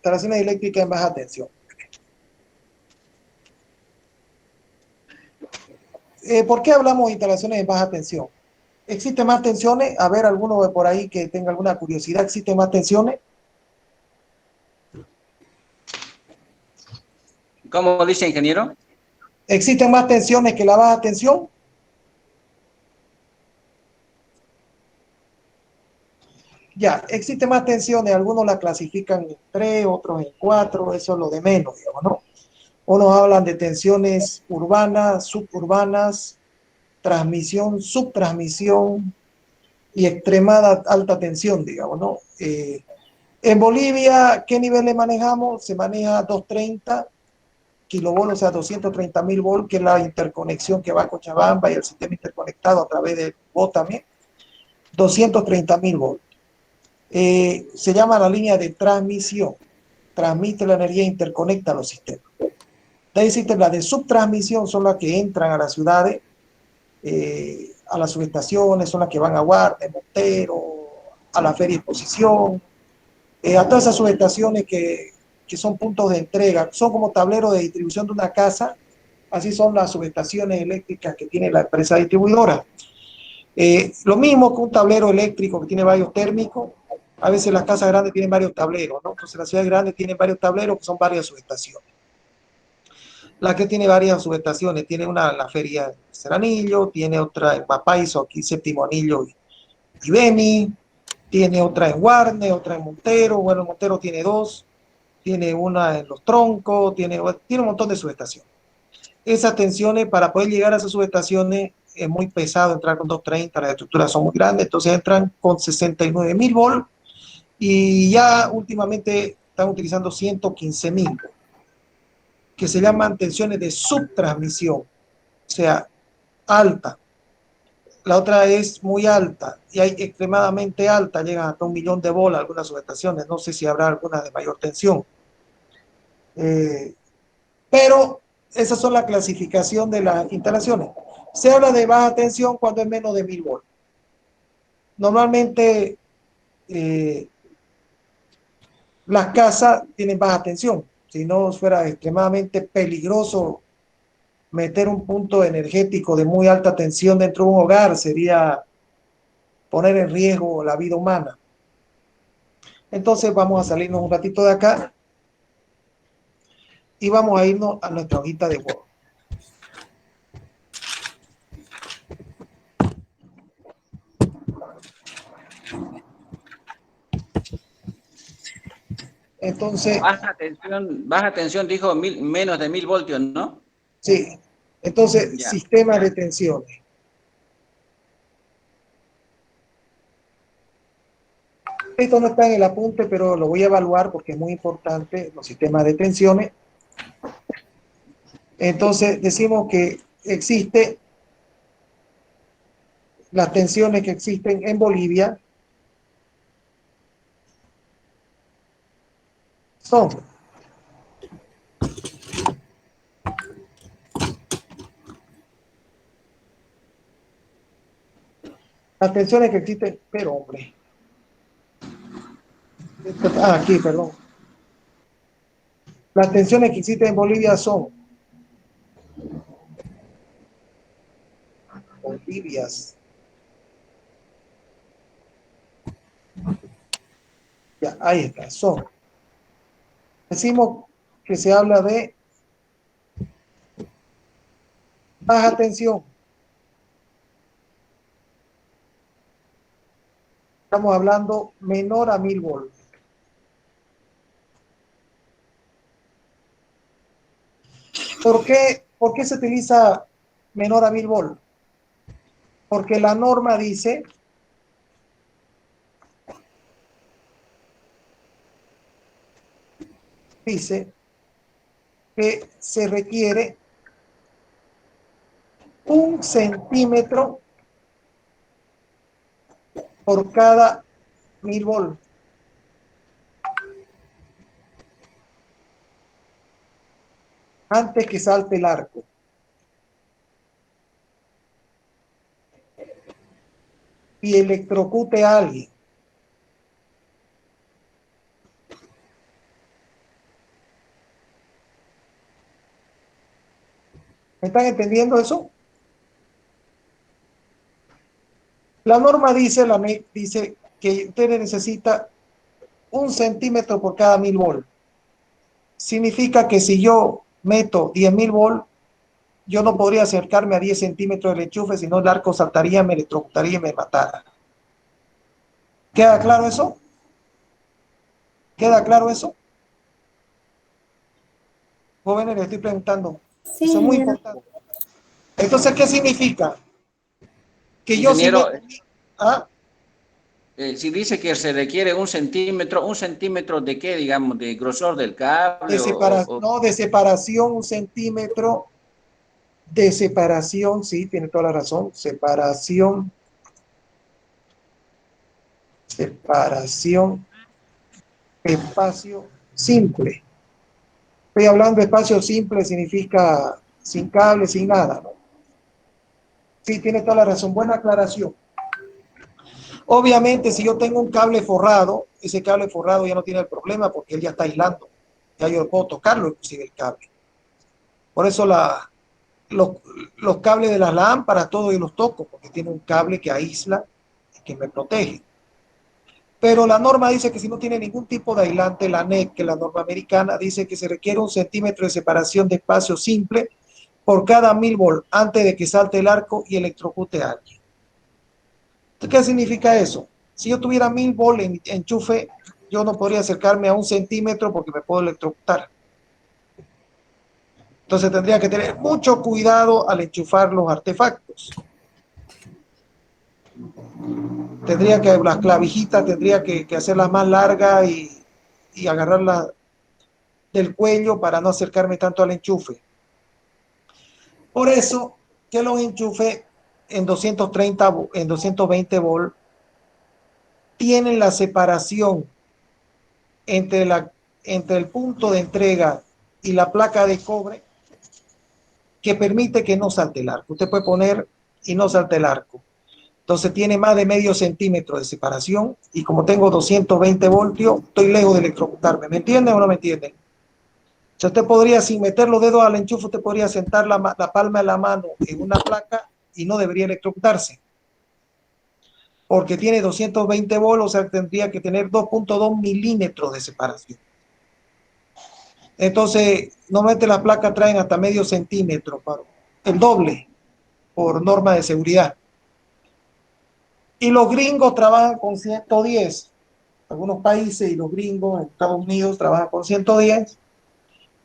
instalaciones eléctricas en baja tensión. ¿Por qué hablamos de instalaciones en baja tensión? ¿Existen más tensiones? A ver, alguno de por ahí que tenga alguna curiosidad. ¿Existen más tensiones? ¿Cómo dice, ingeniero? ¿Existen más tensiones que la baja tensión? Ya, existen más tensiones. Algunos la clasifican en 3, otros en 4. Eso es lo de menos, digamos, ¿no? Unos hablan de tensiones urbanas, suburbanas, transmisión, subtransmisión y extremada alta tensión, digamos, ¿no? En Bolivia, ¿qué niveles manejamos? Se maneja 230 kilovolts, o sea, 230.000 volts, que es la interconexión que va a Cochabamba y el sistema interconectado a través de VOT también. 230.000 volts. Se llama la línea de transmisión. Transmite la energía e interconecta los sistemas. De ahí existen las de subtransmisión, son las que entran a las ciudades, a las subestaciones, son las que van a Guardia, Montero, a la Feria Exposición, a todas esas subestaciones que son puntos de entrega, son como tableros de distribución de una casa, así son las subestaciones eléctricas que tiene la empresa distribuidora. Lo mismo que un tablero eléctrico que tiene varios térmicos, a veces las casas grandes tienen varios tableros, ¿no? Entonces las ciudades grandes tienen varios tableros que son varias subestaciones. La que tiene varias subestaciones, tiene una en la feria de Seranillo, tiene otra en Mapaiso, aquí Séptimo Anillo y Beni, tiene otra en Guarne, otra en Montero, bueno, Montero tiene dos, tiene una en Los Troncos, tiene un montón de subestaciones. Esas tensiones, para poder llegar a esas subestaciones, es muy pesado entrar con 230, las estructuras son muy grandes, entonces entran con 69.000 volts y ya últimamente están utilizando 115.000, que se llaman tensiones de subtransmisión, o sea, alta. La otra es muy alta y hay extremadamente alta, llegan hasta 1.000.000 de volts algunas subestaciones, no sé si habrá alguna de mayor tensión. Pero esas son la clasificación de las instalaciones. Se habla de baja tensión cuando es menos de 1.000 volts. Normalmente las casas tienen baja tensión. Si no fuera extremadamente peligroso meter un punto energético de muy alta tensión dentro de un hogar, sería poner en riesgo la vida humana. Entonces vamos a salirnos un ratito de acá y vamos a irnos a nuestra hojita de Word. Entonces, Baja tensión dijo menos de 1000 voltios, ¿no? sí, entonces, Ya. sistema de tensiones. Esto no está en el apunte, pero lo voy a evaluar porque es muy importante, los sistemas de tensiones. Entonces, decimos que existe las tensiones que existen en Bolivia son las tensiones que existen, pero hombre, aquí, perdón. Las tensiones que existen en Bolivia son Bolivias. Ya, ahí está, son. Decimos que se habla de baja tensión. Estamos hablando menor a 1.000 volts. ¿Por qué se utiliza menor a 1.000 volts? Porque la norma dice que se requiere 1 centímetro por cada 1.000 volts. Antes que salte el arco. Y electrocute a alguien. ¿Me están entendiendo eso? La norma dice, la NEC dice que usted necesita 1 centímetro por cada 1000 volt. Significa que si yo meto 10.000 volt, yo no podría acercarme a 10 centímetros del enchufe, sino el arco saltaría, me electrocutaría y me matara. ¿Queda claro eso? ¿Queda claro eso? Jóvenes, les estoy preguntando. Sí, Eso es muy ingeniero. importante. Entonces, ¿qué significa? Que yo si Ingeniero, meto... ¿Ah? si dice que se requiere un centímetro de qué, digamos, de grosor del cable No, de separación, 1 centímetro de separación, sí, tiene toda la razón. Separación, espacio simple. Estoy hablando de espacio simple, significa sin cable, sin nada, ¿no? Sí, tiene toda la razón. Buena aclaración. Obviamente, si yo tengo un cable forrado, ese cable forrado ya no tiene el problema porque él ya está aislando. Ya yo puedo tocarlo, inclusive el cable. Por eso los, los cables de las lámparas, todo yo los toco, porque tiene un cable que aísla y que me protege. Pero la norma dice que si no tiene ningún tipo de aislante, la NEC, que es la norma americana, dice que se requiere 1 centímetro de separación de espacio simple por cada 1000 volt antes de que salte el arco y electrocute a alguien. ¿Qué significa eso? Si yo tuviera 1000 volt en enchufe, yo no podría acercarme a 1 centímetro porque me puedo electrocutar. Entonces tendría que tener mucho cuidado al enchufar los artefactos. Tendría que, las clavijitas tendría que hacerlas más largas y agarrarlas del cuello para no acercarme tanto al enchufe. Por eso que los enchufes en 230, en 220 volt tienen la separación entre, entre el punto de entrega y la placa de cobre que permite que no salte el arco. Usted puede poner y no salte el arco. Entonces tiene más de medio centímetro de separación y como tengo 220 voltios, estoy lejos de electrocutarme. ¿Me entienden o no me entienden? O sea, usted podría, sin meter los dedos al enchufe, usted podría sentar la palma de la mano en una placa y no debería electrocutarse. Porque tiene 220 voltios, o sea, tendría que tener 2.2 milímetros de separación. Entonces, normalmente las placas traen hasta medio centímetro, el doble por norma de seguridad. Y los gringos trabajan con 110. Algunos países y los gringos en Estados Unidos trabajan con 110.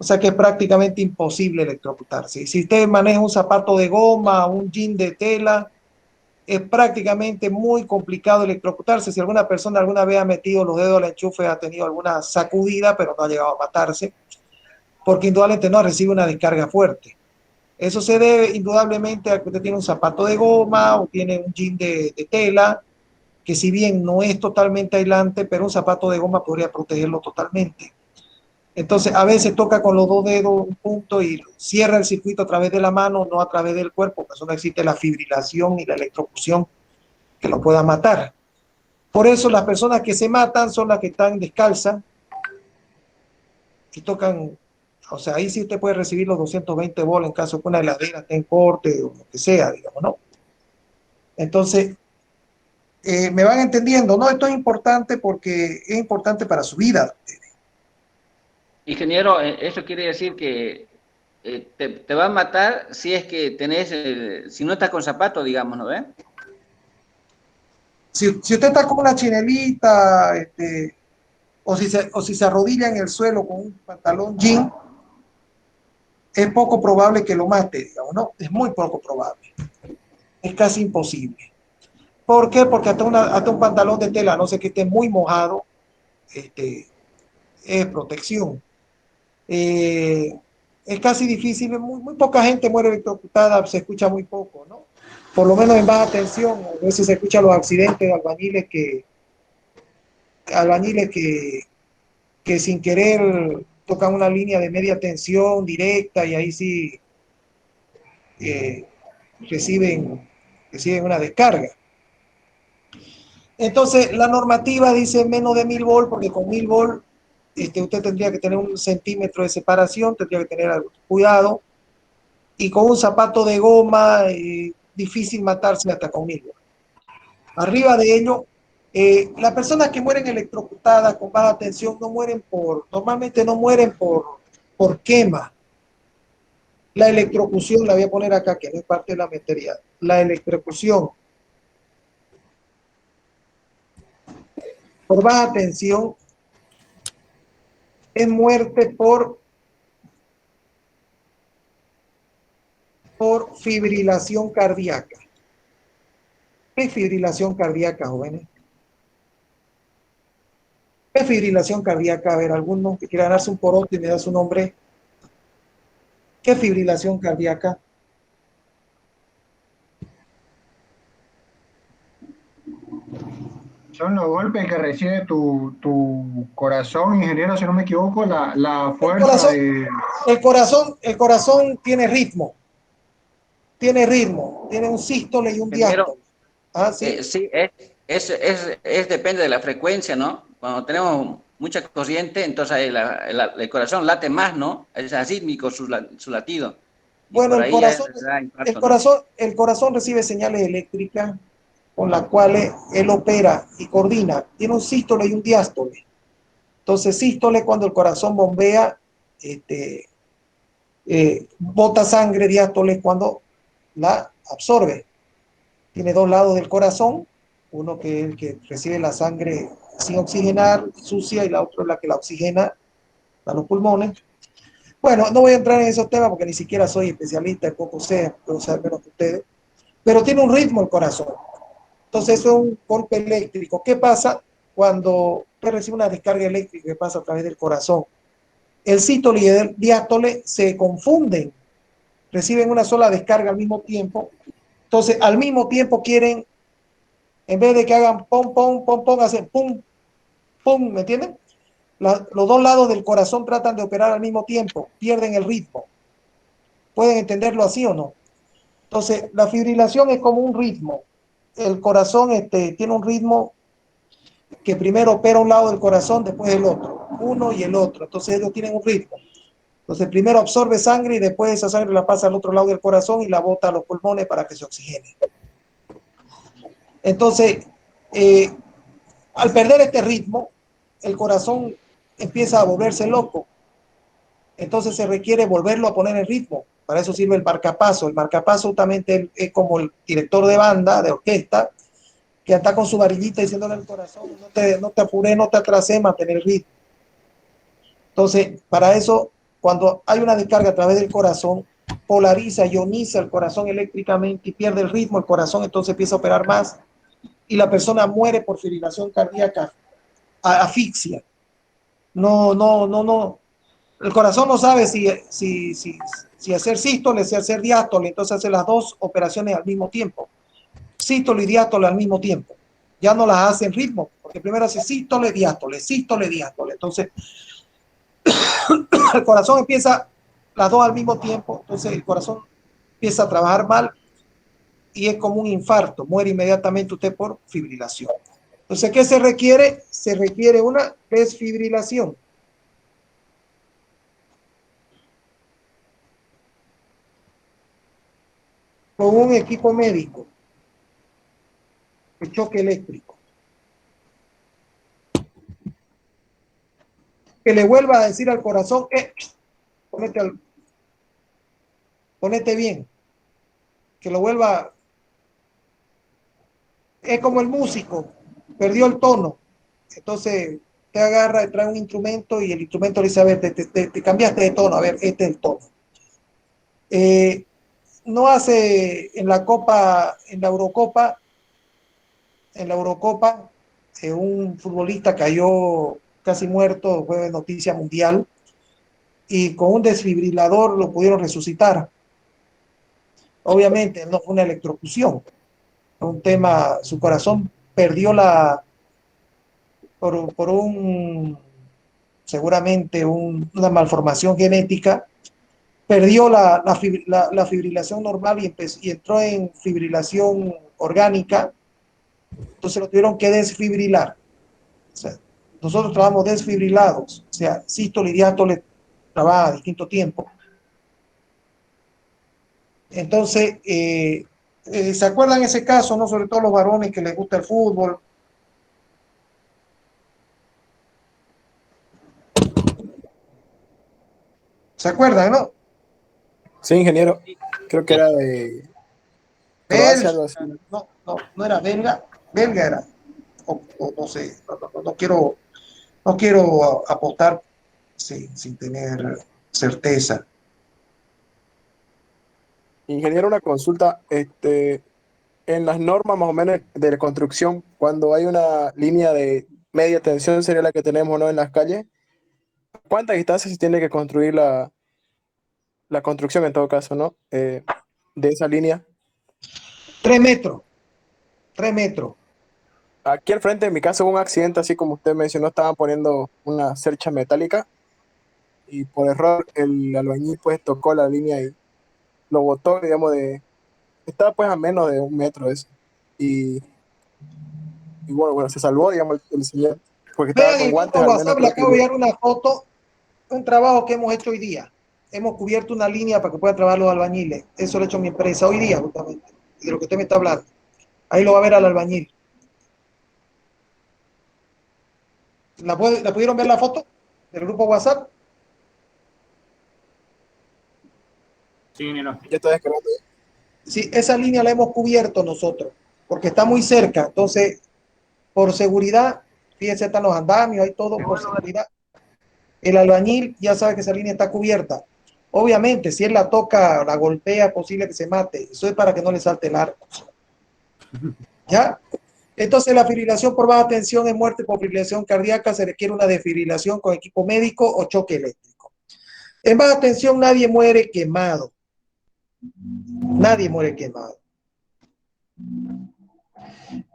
O sea que es prácticamente imposible electrocutarse. Y si usted maneja un zapato de goma, un jean de tela, es prácticamente muy complicado electrocutarse. Si alguna persona alguna vez ha metido los dedos al enchufe, ha tenido alguna sacudida, pero no ha llegado a matarse, porque indudablemente no recibe una descarga fuerte. Eso se debe indudablemente a que usted tiene un zapato de goma o tiene un jean de tela, que si bien no es totalmente aislante, pero un zapato de goma podría protegerlo totalmente. Entonces, a veces toca con los dos dedos un punto y cierra el circuito a través de la mano, no a través del cuerpo, porque eso no existe la fibrilación y la electrocución que lo pueda matar. Por eso las personas que se matan son las que están descalzas y tocan, o sea, ahí sí usted puede recibir los 220 volts en caso que una heladera esté en corte o lo que sea, digamos, ¿no? Entonces, me van entendiendo, ¿no? Esto es importante porque es importante para su vida. ingeniero, eso quiere decir que te va a matar si es que tenés, si no estás con zapatos, digamos, ¿no ves? Si usted está con una chinelita, o si se arrodilla en el suelo con un pantalón jean, es poco probable que lo mate, digamos, ¿no? Es muy poco probable. Es casi imposible. ¿Por qué? Porque hasta un pantalón de tela, no sé que esté muy mojado, es protección. Eh, es casi difícil, muy poca gente muere electrocutada, se escucha muy poco, ¿no? Por lo menos en baja tensión, a veces se escuchan los accidentes de albañiles que sin querer tocan una línea de media tensión directa y ahí sí eh, reciben, reciben una descarga. Entonces, la normativa dice menos de 1000 volt, porque con 1000 volt usted tendría que tener 1 centímetro de separación, tendría que tener algo cuidado. y con un zapato de goma, difícil matarse hasta conmigo. Arriba de ello, las personas que mueren electrocutadas con baja tensión no mueren normalmente no mueren por quema. La electrocución, la voy a poner acá, que no es parte de la materia. La electrocución por baja tensión es muerte por fibrilación cardíaca. ¿Qué es fibrilación cardíaca, jóvenes? ¿Qué es fibrilación cardíaca? A ver, alguno que quiera darse un poroto y me da su nombre. ¿Qué es fibrilación cardíaca? Son los golpes que recibe tu corazón, ingeniero, si no me equivoco, la El fuerza corazón, de... el corazón tiene ritmo, tiene un sístole y un Ingeniero, diástole. Ah, sí. sí, depende de la frecuencia, ¿no? Cuando tenemos mucha corriente, entonces el corazón late más, ¿no? Es asísmico su latido. Y Bueno, por ahí ya da impacto, ¿no? el corazón recibe señales eléctricas con las cuales él opera y coordina. Tiene un sístole y un diástole. Entonces, sístole cuando el corazón bombea, este, bota sangre, diástole cuando la absorbe. Tiene dos lados del corazón, uno que es el que recibe la sangre sin oxigenar, sucia, y la otra es la que la oxigena a los pulmones. Bueno, no voy a entrar en esos temas porque ni siquiera soy especialista, poco sé, puedo saber menos que ustedes, pero tiene un ritmo el corazón. Entonces, eso es un golpe eléctrico. ¿Qué pasa cuando usted recibe una descarga eléctrica que pasa a través del corazón? El sístole y el diástole se confunden, reciben una sola descarga al mismo tiempo. Entonces, al mismo tiempo quieren, en vez de que hagan pom, pom, pom, pom, hacen pum, pum, ¿me entienden? Los dos lados del corazón tratan de operar al mismo tiempo, pierden el ritmo. ¿Pueden entenderlo así o no? Entonces, la fibrilación es como un ritmo. El corazón tiene un ritmo que primero opera un lado del corazón, después el otro, uno y el otro. Entonces, ellos tienen un ritmo. Entonces, primero absorbe sangre y después esa sangre la pasa al otro lado del corazón y la bota a los pulmones para que se oxigene. Entonces, eh, al perder este ritmo, el corazón empieza a volverse loco. Entonces se requiere volverlo a poner en ritmo. Para eso sirve el marcapaso. El marcapaso justamente es como el director de banda, de orquesta, que anda con su varillita diciéndole al corazón, no te apures, no te atrases, mantener el ritmo. Entonces, para eso, cuando hay una descarga a través del corazón, polariza, ioniza el corazón eléctricamente y pierde el ritmo, el corazón entonces empieza a operar más y la persona muere por fibrilación cardíaca, asfixia. No, no, no, no. El corazón no sabe si hacer sístole, si hacer diástole, entonces hace las dos operaciones al mismo tiempo. Sístole y diástole al mismo tiempo. Ya no las hace en ritmo, porque primero hace sístole, diástole, sístole, diástole. Entonces, el corazón empieza las dos al mismo tiempo, entonces el corazón empieza a trabajar mal y es como un infarto, muere inmediatamente usted por fibrilación. Entonces, ¿qué se requiere? Se requiere una desfibrilación. Con un equipo médico de choque eléctrico. Que le vuelva a decir al corazón, ponete, ponete bien. Que lo vuelva, es como el músico, perdió el tono. Entonces, te agarra, trae un instrumento y el instrumento le dice, a ver, te cambiaste de tono, a ver, este es el tono. No hace en la Copa, en la Eurocopa, un futbolista cayó casi muerto, fue noticia mundial, y con un desfibrilador lo pudieron resucitar. Obviamente no fue una electrocución, fue un tema, su corazón perdió por seguramente una malformación genética, perdió la fibrilación normal y entró en fibrilación orgánica, entonces lo tuvieron que desfibrilar. O sea, nosotros trabajamos desfibrilados, o sea, sístole y diástole trabaja a distinto tiempo. Entonces, ¿se acuerdan ese caso, no? Sobre todo los varones que les gusta el fútbol. ¿Se acuerdan, no? Sí, ingeniero. Creo que era de Croacia, Belga, algo así. no era belga, belga era, o no sé, no quiero apostar sin tener certeza. Ingeniero, una consulta. En las normas más o menos de la construcción, cuando hay una línea de media tensión, sería la que tenemos, ¿no? En las calles, ¿cuántas distancias se tiene que construir la construcción en todo caso, ¿no? De esa línea. 3 metros, 3 metros. Aquí al frente de mi casa hubo un accidente, así como usted mencionó, estaban poniendo una cercha metálica y por error el albañil pues tocó la línea y lo botó, digamos, estaba pues a menos de 1 metro eso. Y, y bueno, se salvó, digamos, el señor, porque estaba Vean con el guantes, grupo al menos WhatsApp, le creo que acabo de enviar una foto, un trabajo que hemos hecho hoy día. Hemos cubierto una línea para que puedan trabajar los albañiles. Eso lo he hecho mi empresa hoy día, justamente, de lo que usted me está hablando. Ahí lo va a ver al albañil. ¿La pudieron ver la foto del grupo WhatsApp? Sí, Nino. ya está descargando. Sí, esa línea la hemos cubierto nosotros, porque está muy cerca. Entonces, por seguridad, fíjense, están los andamios, hay todo por seguridad. El albañil ya sabe que esa línea está cubierta. Obviamente, si él la toca, la golpea, es posible que se mate. Eso es para que no le salte el arco. ¿Ya? Entonces, la fibrilación por baja tensión en muerte por fibrilación cardíaca se requiere una desfibrilación con equipo médico o choque eléctrico. En baja tensión nadie muere quemado. Nadie muere quemado.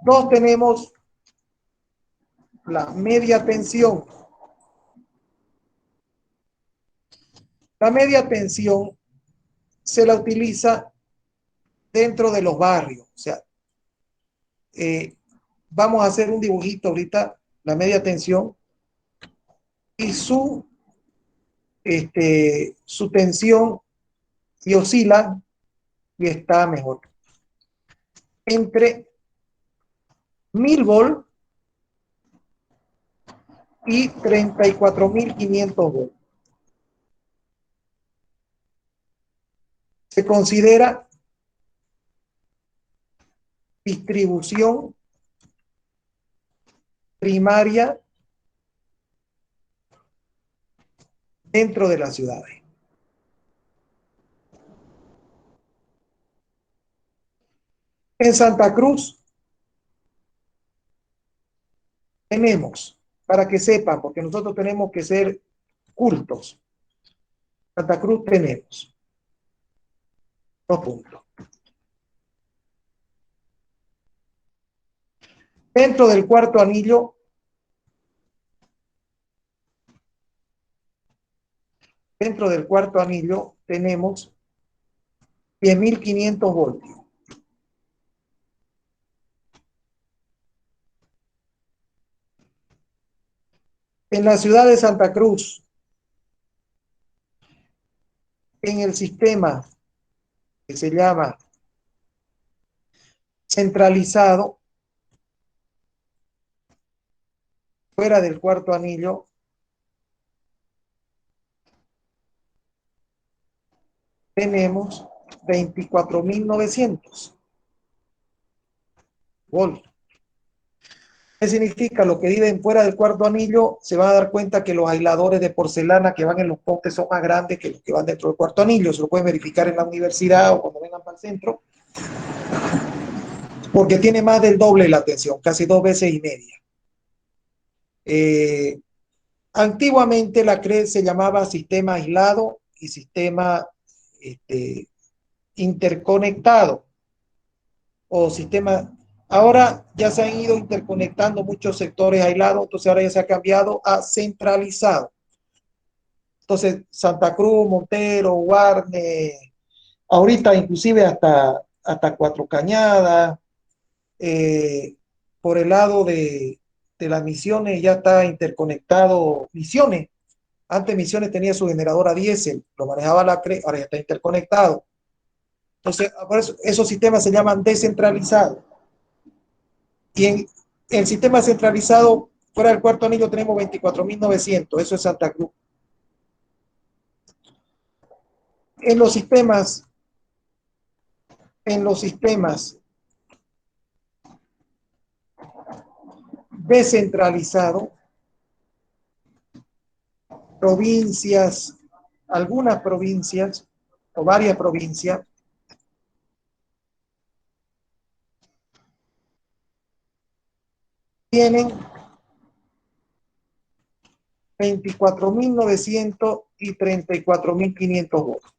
Dos, tenemos la media tensión. La media tensión se la utiliza dentro de los barrios. O sea, eh, vamos a hacer un dibujito ahorita, la media tensión, y su tensión y oscila y está mejor. Entre 1000 volt y 34.500 volt. Se considera distribución primaria dentro de las ciudades. En Santa Cruz tenemos, para que sepan, porque nosotros tenemos que ser cultos. Santa Cruz tenemos 2 puntos. Dentro del cuarto anillo, tenemos 10.500 voltios. En la ciudad de Santa Cruz, en el sistema que se llama centralizado, fuera del cuarto anillo, tenemos 24.900 voltios. ¿Qué significa? Los que viven fuera del cuarto anillo se van a dar cuenta que los aisladores de porcelana que van en los postes son más grandes que los que van dentro del cuarto anillo. Se lo pueden verificar en la universidad o cuando vengan para el centro, porque tiene más del doble la tensión, casi 2 veces y media. Antiguamente la CRE se llamaba sistema aislado y sistema interconectado o sistema. Ahora ya se han ido interconectando muchos sectores aislados, entonces ahora ya se ha cambiado a centralizado. Entonces, Santa Cruz, Montero, Guarne, ahorita inclusive hasta Cuatro Cañadas, por el lado de las Misiones ya está interconectado Misiones. Antes Misiones tenía su generadora diésel, lo manejaba la CRE, ahora ya está interconectado. Entonces, por eso esos sistemas se llaman descentralizados. Y en el sistema centralizado, fuera del cuarto anillo, tenemos 24.900. Eso es Santa Cruz. En los sistemas, en los sistemas descentralizados, provincias, algunas provincias o varias provincias tienen 24.900 y 34.500 votos.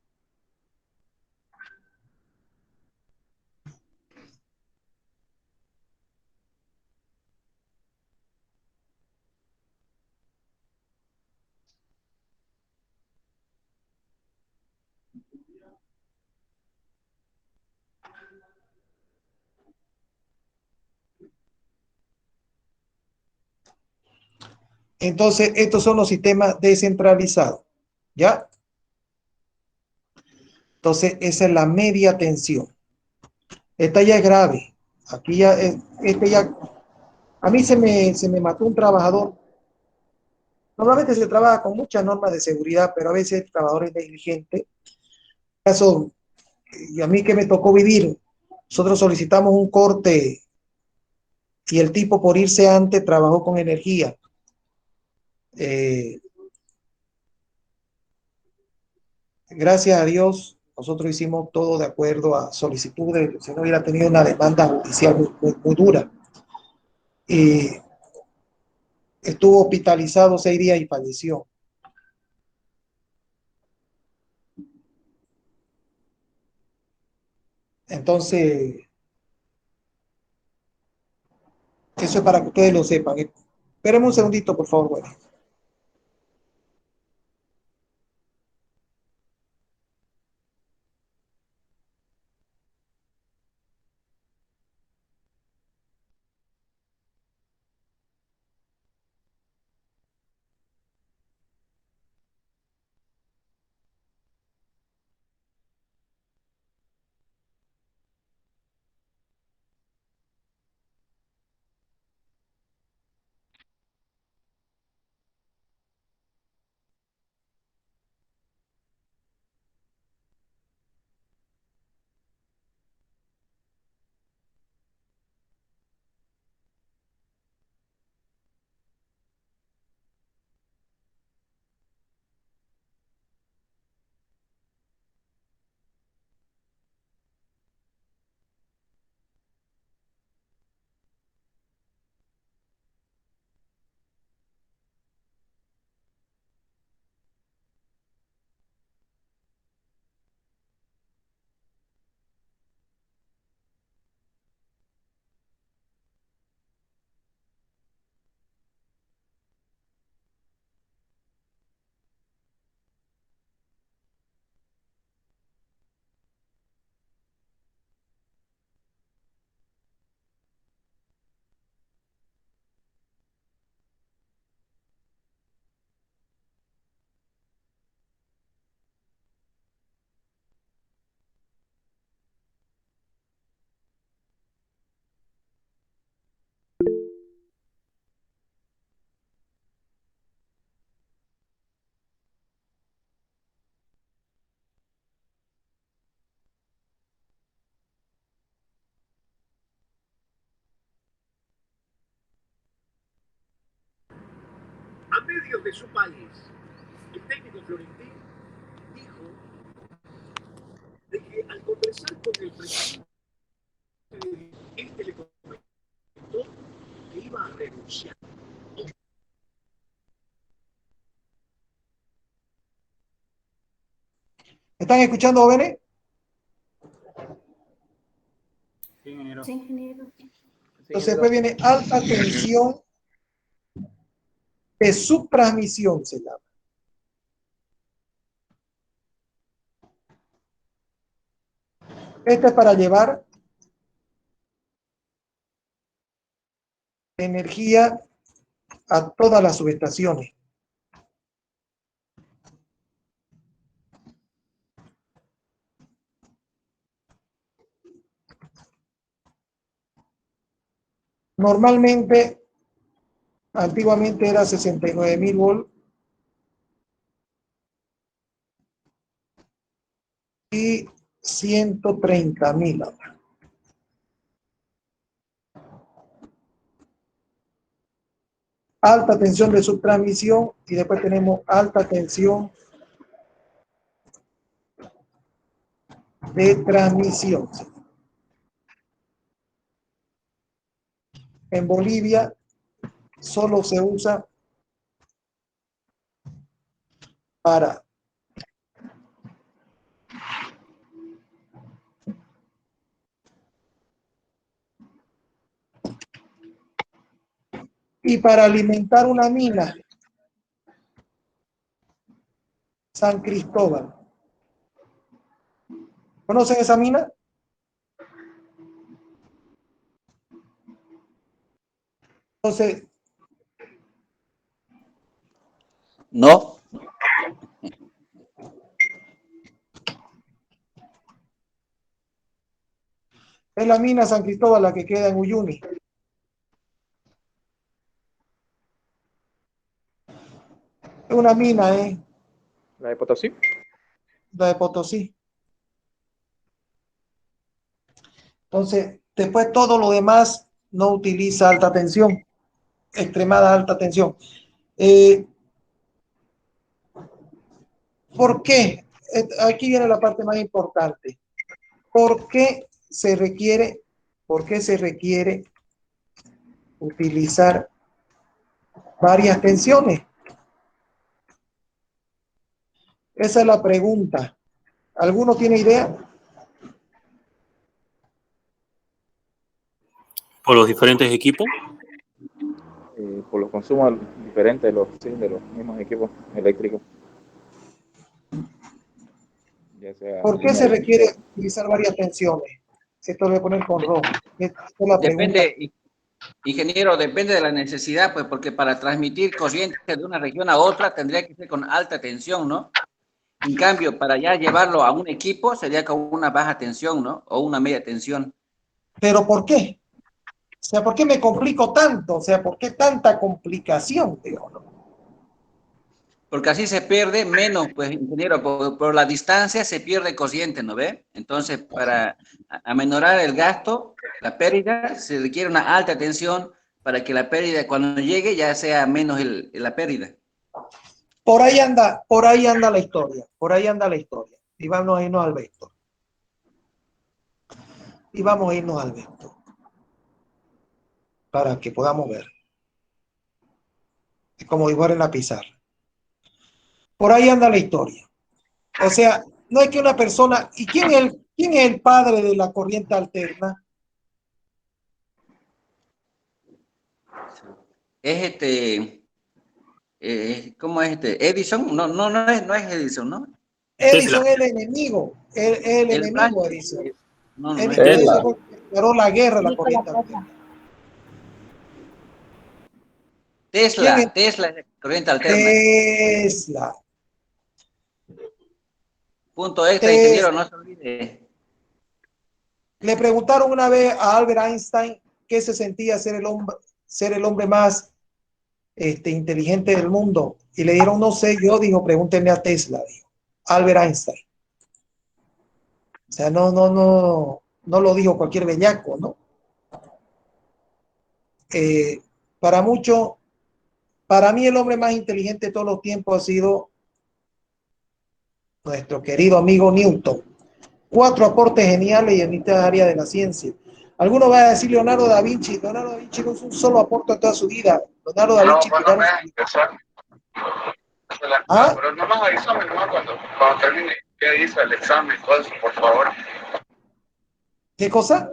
Entonces, estos son los sistemas descentralizados, ¿ya? Entonces, esa es la media tensión. Esta ya es grave. Aquí ya, a mí se me mató un trabajador. Normalmente se trabaja con muchas normas de seguridad, pero a veces el trabajador es negligente. Caso, y a mí que me tocó vivir, nosotros solicitamos un corte y el tipo por irse antes trabajó con energía. Eh, Gracias a Dios, nosotros hicimos todo de acuerdo a solicitudes, si no hubiera tenido una demanda judicial muy dura. Y estuvo hospitalizado 6 días y falleció. Entonces, eso es para que ustedes lo sepan. Espérenme un segundito, por favor, bueno. A medios de su país, el técnico Florentín dijo de que al conversar con el presidente, este le comentó que iba a renunciar. ¿Están escuchando, jóvenes? Sí, ingeniero. Sí, ingeniero. Entonces después viene alta tensión de subtransmisión, se llama. Este es para llevar energía a todas las subestaciones. Normalmente, antiguamente era 69.000 volts y 130.000 ahora. Alta tensión de subtransmisión y después tenemos alta tensión de transmisión. En Bolivia solo se usa para alimentar una mina, San Cristóbal. ¿Conocen esa mina? Entonces, No, es la mina San Cristóbal la que queda en Uyuni. Es una mina, La de Potosí. la de Potosí. Entonces, después todo lo demás no utiliza alta tensión, extremada alta tensión. ¿Por qué? Aquí viene la parte más importante. ¿Por qué se requiere utilizar varias tensiones? Esa es la pregunta. ¿Alguno tiene idea? Por los diferentes equipos. Por los consumos diferentes de los mismos equipos eléctricos. Ya sea ¿Por qué se requiere utilizar varias tensiones? Esto lo voy a poner con rojo. Esta es la pregunta. depende, ingeniero, depende de la necesidad, pues, porque para transmitir corriente de una región a otra tendría que ser con alta tensión, ¿no? En cambio, para ya llevarlo a un equipo sería con una baja tensión, ¿no? O una media tensión. ¿Pero por qué? O sea, ¿por qué me complico tanto? O sea, ¿por qué tanta complicación, tío? Porque así se pierde menos, pues, ingeniero, por la distancia se pierde corriente, ¿no ve? Entonces, para aminorar el gasto, la pérdida, se requiere una alta tensión para que la pérdida cuando llegue ya sea menos la pérdida. Por ahí anda la historia, por ahí anda la historia. Y vamos a irnos al vector. Para que podamos ver. Es como dibujar en la pizarra. Por ahí anda la historia. O sea, no es que una persona... ¿Y quién es el padre de la corriente alterna? Es ¿cómo es Edison? No es Edison, ¿no? Edison es el enemigo. Es el enemigo, Franklin. Edison. No es Edison fue el que declaró la guerra a la corriente alterna. Tesla es corriente alterna. Tesla. Punto extra, ingeniero, no se olvide. Le preguntaron una vez a Albert Einstein qué se sentía ser el hombre más inteligente del mundo. Y le dieron, no sé, yo digo, pregúntenle a Tesla, dijo. Albert Einstein. O sea, no lo dijo cualquier bellaco, ¿no? Para mí el hombre más inteligente de todos los tiempos ha sido nuestro querido amigo Newton. 4 aportes geniales en esta área de la ciencia. Algunos van a decir Leonardo da Vinci. Leonardo da Vinci no es un solo aporte en toda su vida. Leonardo da Vinci. Pero no más avísame, ¿no? Cuando termine, ¿qué dice el examen? Por favor. ¿Qué cosa?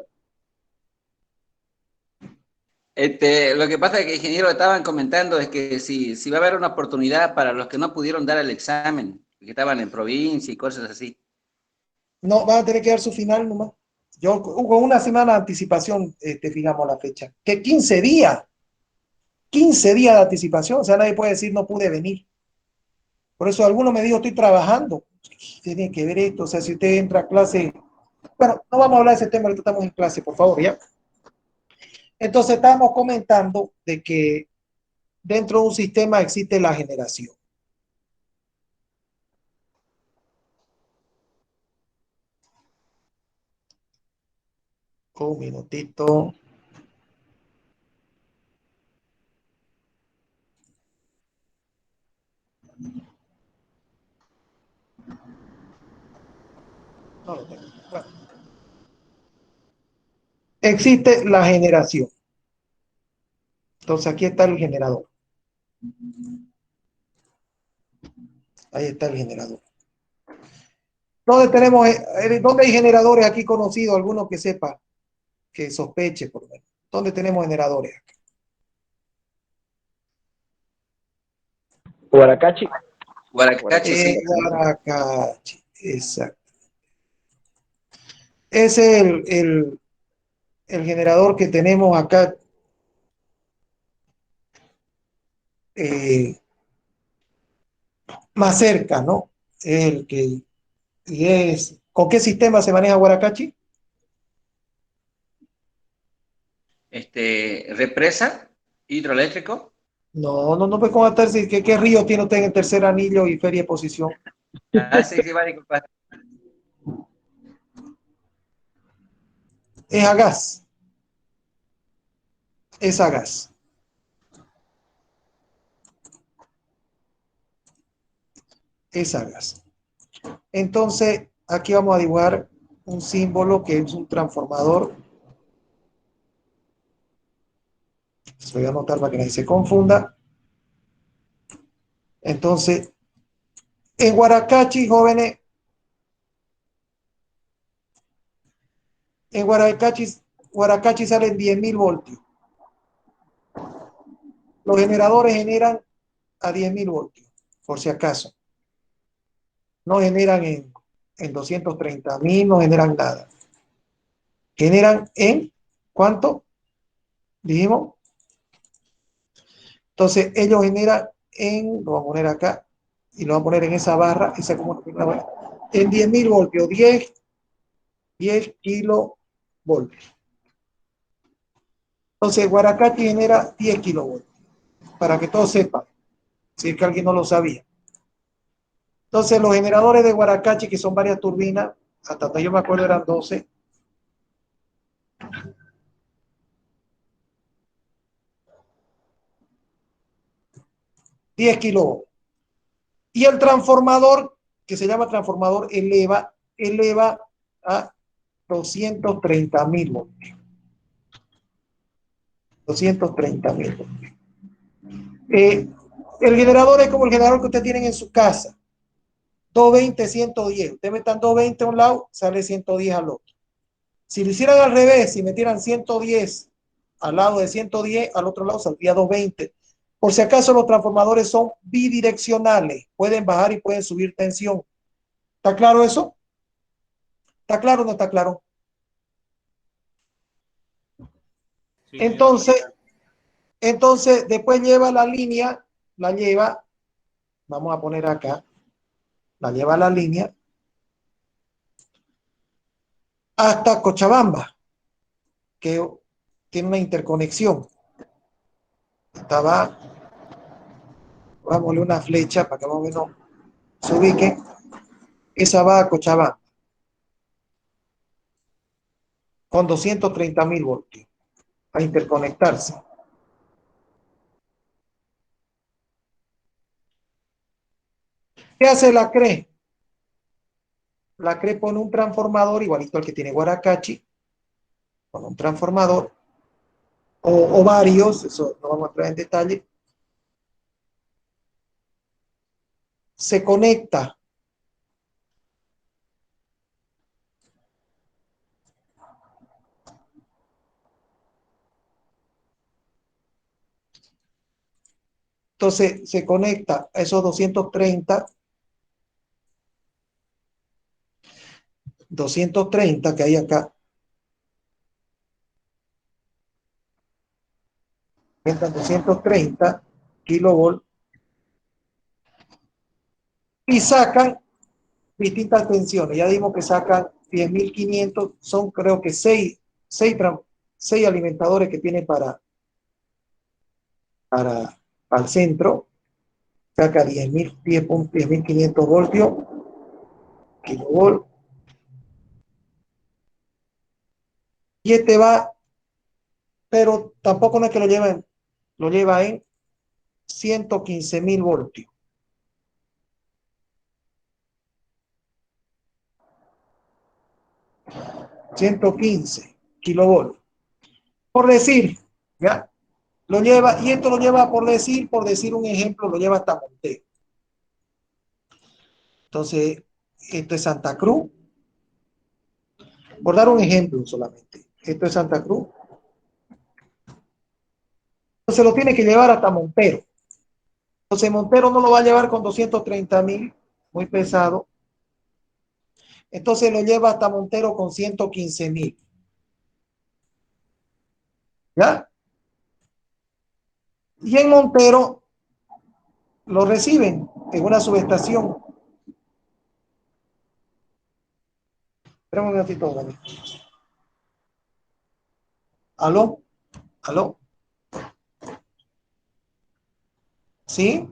Lo que pasa es que, ingeniero, estaban comentando es que si va a haber una oportunidad para los que no pudieron dar el examen, que estaban en provincia y cosas así. No, van a tener que dar su final nomás. Yo con una semana de anticipación fijamos la fecha. ¿Qué? 15 días. 15 días de anticipación. O sea, nadie puede decir no pude venir. Por eso algunos me dijo, estoy trabajando. Tiene que ver esto. O sea, si usted entra a clase... Bueno, no vamos a hablar de ese tema, ahorita estamos en clase, por favor, ¿ya? Entonces estamos comentando de que dentro de un sistema existe la generación. Un minutito. No lo tengo. Bueno. Existe la generación. Entonces aquí está el generador. Ahí está el generador. ¿Dónde tenemos, dónde hay generadores aquí conocidos? Alguno que sepa, que sospeche por lo menos. ¿Dónde tenemos generadores? Guaracachi. Guaracachi, sí. Guaracachi, exacto. Ese es el generador que tenemos acá. Más cerca, ¿no? El que y es. ¿Con qué sistema se maneja Guaracachi? Represa, hidroeléctrico. No, pues cómo estar, ¿qué río tiene usted en el tercer anillo y feria de posición? Ah, sí, sí, va a disculpar. Es a gas. Es a gas. Es a gas. Entonces, aquí vamos a dibujar un símbolo que es un transformador. Se voy a anotar para que nadie se confunda. Entonces, en Guaracachi, jóvenes, en Guaracachi salen 10.000 voltios. Los generadores generan a 10.000 voltios, por si acaso. No generan en 230.000, no generan nada. Generan en, ¿cuánto? Dijimos. Entonces, ellos generan lo vamos a poner acá, y lo vamos a poner en esa barra, en 10.000 voltios, 10 kilovoltios. Entonces, Guaracachi genera 10 kilovoltios, para que todos sepan, si es que alguien no lo sabía. Entonces, los generadores de Guaracachi, que son varias turbinas, hasta donde yo me acuerdo eran 12, $10 kilovoltios. Y el transformador, que se llama transformador eleva a 230.000 voltios. 230.000 voltios. El generador es como el generador que ustedes tienen en su casa. 220, 110. Ustedes metan 220 a un lado, sale 110 al otro. Si lo hicieran al revés, si metieran 110 al lado de 110, al otro lado saldría 220. Por si acaso, los transformadores son bidireccionales. Pueden bajar y pueden subir tensión. ¿Está claro eso? ¿Está claro o no está claro? Sí, Entonces, después lleva la línea, vamos a poner acá, la lleva a la línea hasta Cochabamba, que tiene una interconexión. Vamos a poner una flecha para que más o menos se ubique. Esa va a Cochabamba con 230.000 voltios a interconectarse. ¿Qué hace la CRE? La CRE pone un transformador igualito al que tiene Guaracachi, con un transformador o varios, eso no vamos a entrar en detalle. Se conecta entonces se conecta a esos 230 que hay acá. Entran 230 kilovolts y sacan distintas tensiones. Ya dimos que sacan 10.500, son creo que 6 6 alimentadores que tiene para al centro, saca 10.500 voltios, kilovolt, y este va, pero tampoco no es que lo lleva en 115.000 voltios. 115 kilovolts. Por decir, ¿ya? Lo lleva, y esto lo lleva por decir un ejemplo, lo lleva hasta Montero. Entonces, esto es Santa Cruz. Por dar un ejemplo solamente. Esto es Santa Cruz. Entonces lo tiene que llevar hasta Montero. Entonces Montero no lo va a llevar con 230.000, muy pesado. Entonces lo lleva hasta Montero con 115.000. ¿Ya? Y en Montero lo reciben en una subestación. Espera un minutito, Dani. ¿Aló? ¿Aló? ¿Sí?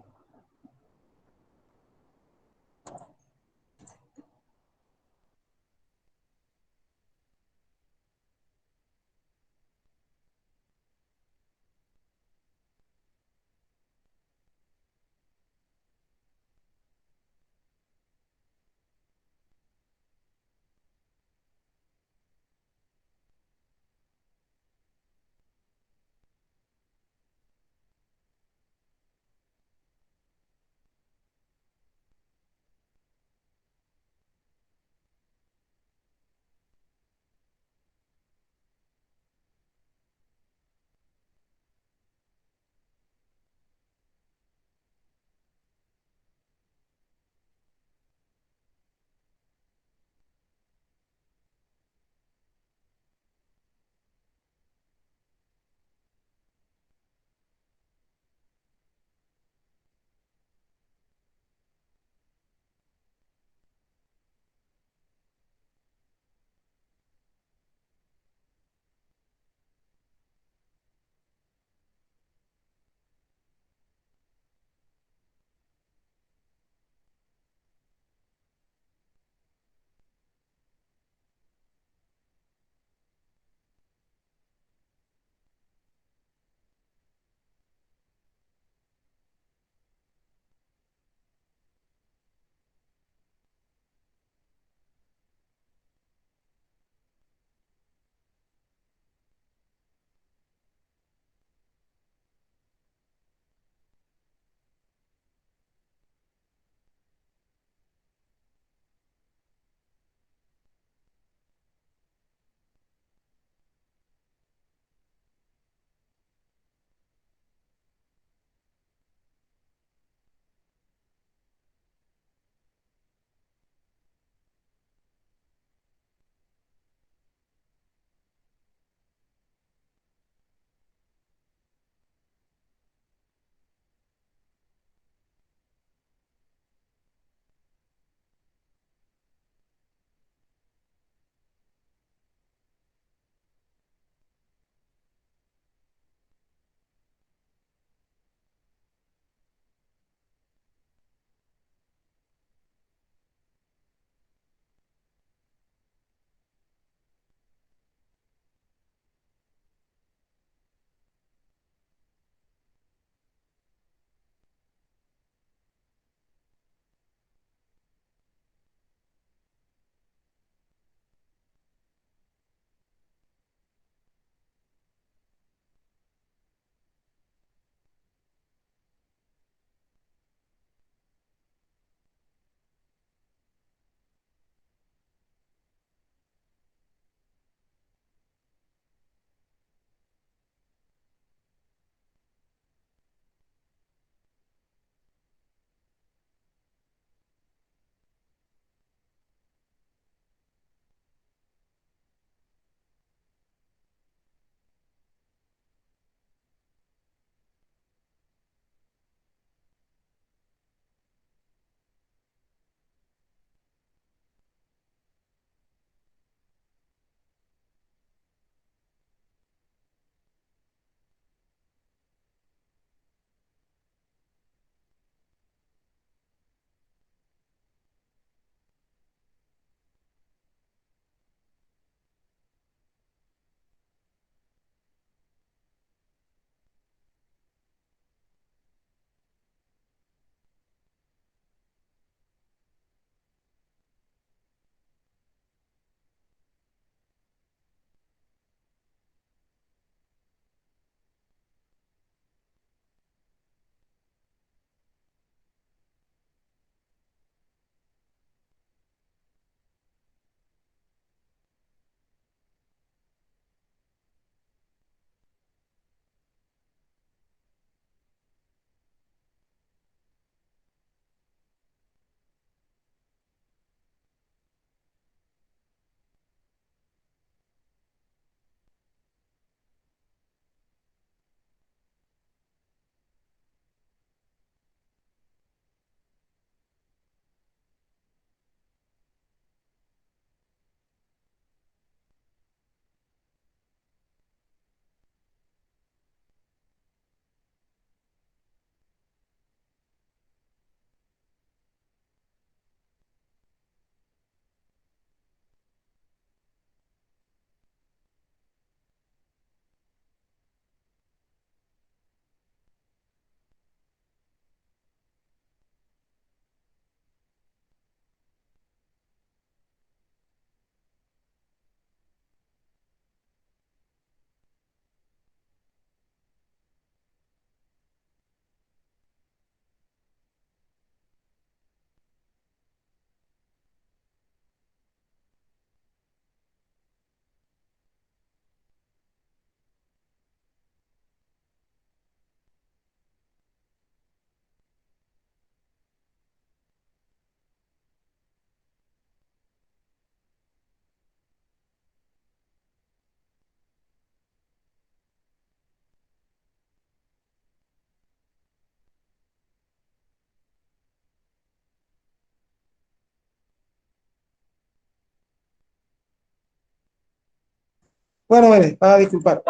Bueno, para disculpar.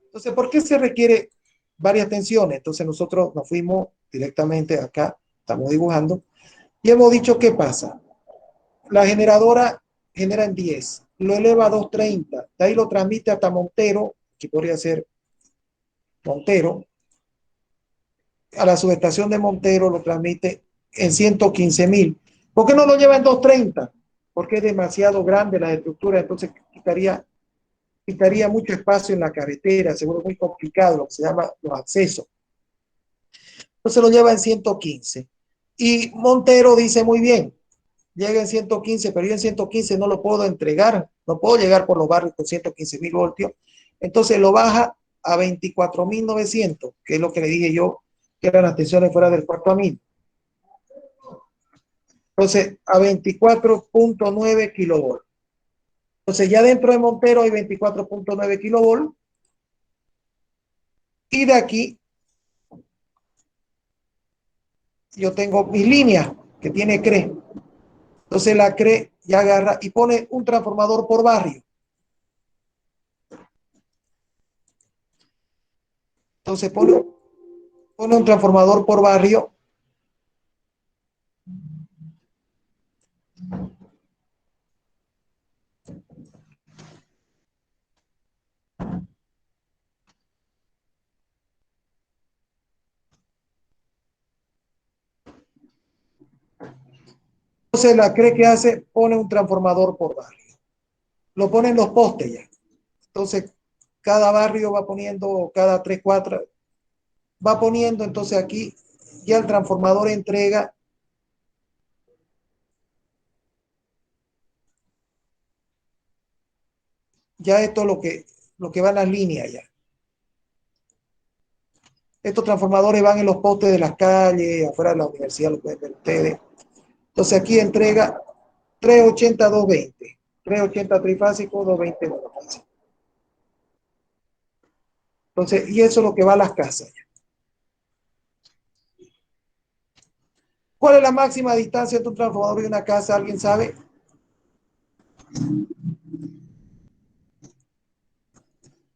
Entonces, ¿por qué se requiere varias tensiones? Entonces nosotros nos fuimos directamente acá, estamos dibujando, y hemos dicho qué pasa. La generadora genera en 10, lo eleva a 230, de ahí lo transmite hasta Montero, que podría ser Montero, a la subestación de Montero lo transmite en 115.000. ¿Por qué no lo lleva en 230? Porque es demasiado grande la estructura, entonces quitaría mucho espacio en la carretera, seguro muy complicado, lo que se llama los accesos. Entonces lo lleva en 115. Y Montero dice muy bien, llega en 115, pero yo en 115 no lo puedo entregar, no puedo llegar por los barrios con 115.000 voltios. Entonces lo baja a 24.900, que es lo que le dije yo, que eran las tensiones fuera del cuarto a 1000. Entonces a 24.9 kilovolts. Entonces ya dentro de Montero hay 24.9 kilovolts. Y de aquí yo tengo mi línea que tiene CRE. Entonces la CRE ya agarra y pone un transformador por barrio. Entonces pone un transformador por barrio. Entonces la CRE que hace, pone un transformador por barrio. Lo ponen los postes ya. Entonces cada barrio va poniendo, cada 3 4 va poniendo, entonces aquí ya el transformador entrega ya esto lo que va en las líneas ya. Estos transformadores van en los postes de las calles, afuera de la universidad, lo pueden ver ustedes. Entonces aquí entrega 380, 220. 380 trifásico, 220 monofásico. Entonces, y eso es lo que va a las casas. ¿Cuál es la máxima distancia entre un transformador y una casa? ¿Alguien sabe?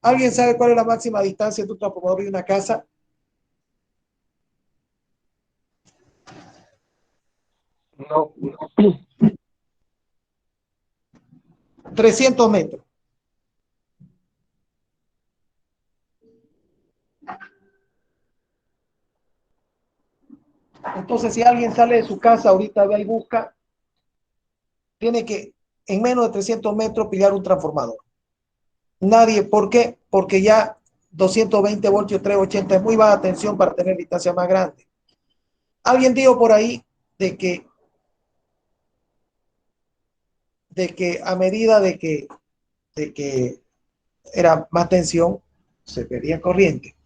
¿Alguien sabe cuál es la máxima distancia entre un transformador y una casa? No, 300 metros. Entonces, si alguien sale de su casa ahorita, ve y busca, tiene que en menos de 300 metros pillar un transformador. Nadie, ¿por qué? Porque ya 220 voltios, 380 es muy baja tensión para tener distancia más grande. Alguien dijo por ahí de que a medida de que era más tensión, se perdía corriente.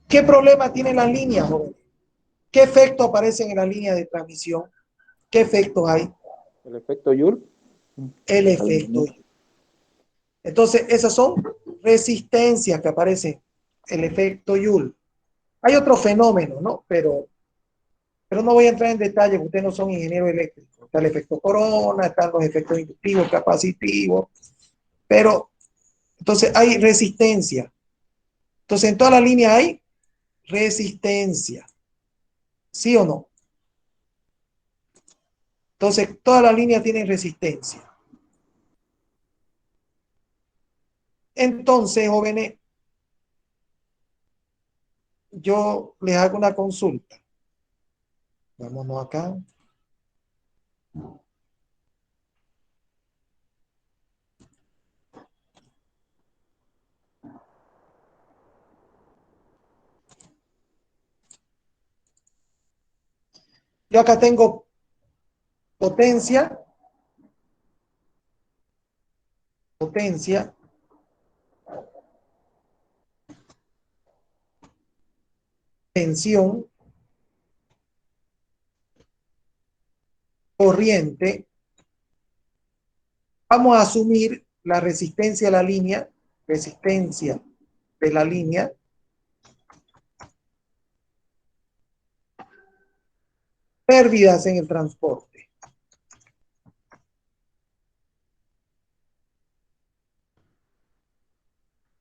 ¿Qué problema tienen las líneas, jóvenes? ¿Qué efectos aparecen en la línea de transmisión? ¿Qué efectos hay? El efecto Joule. El efecto. Entonces, esas son resistencias que aparecen, el efecto Joule. Hay otro fenómeno, ¿no? Pero no voy a entrar en detalle, porque ustedes no son ingenieros eléctricos. Está el efecto corona, están los efectos inductivos, capacitivos, pero entonces hay resistencia. Entonces, en toda la línea hay resistencia. ¿Sí o no? Entonces, todas las líneas tienen resistencia. Entonces, jóvenes, yo les hago una consulta. Vámonos acá. Yo acá tengo potencia, tensión, corriente. Vamos a asumir la resistencia de la línea, pérdidas en el transporte.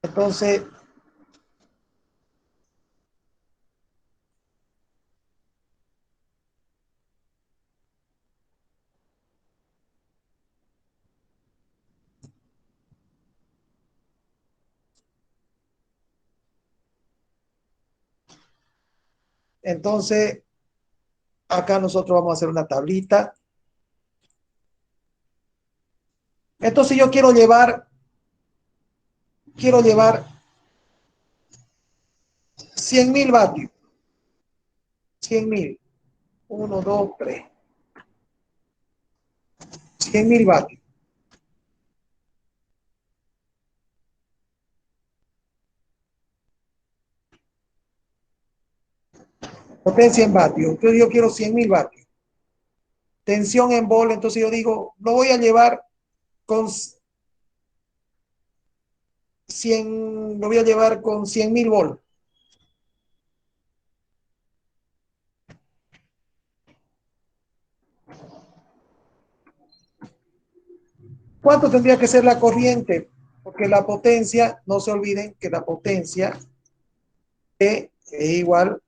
Entonces, entonces, acá nosotros vamos a hacer una tablita. Entonces yo quiero llevar 100.000 vatios. 100.000. 1, 2, 3. 100.000 vatios. Potencia en vatios. Entonces yo quiero 100.000 vatios. Tensión en volt. Entonces yo digo, lo voy a llevar con 100, lo voy a llevar con 100.000 volts. ¿Cuánto tendría que ser la corriente? Porque la potencia, no se olviden que la potencia E es igual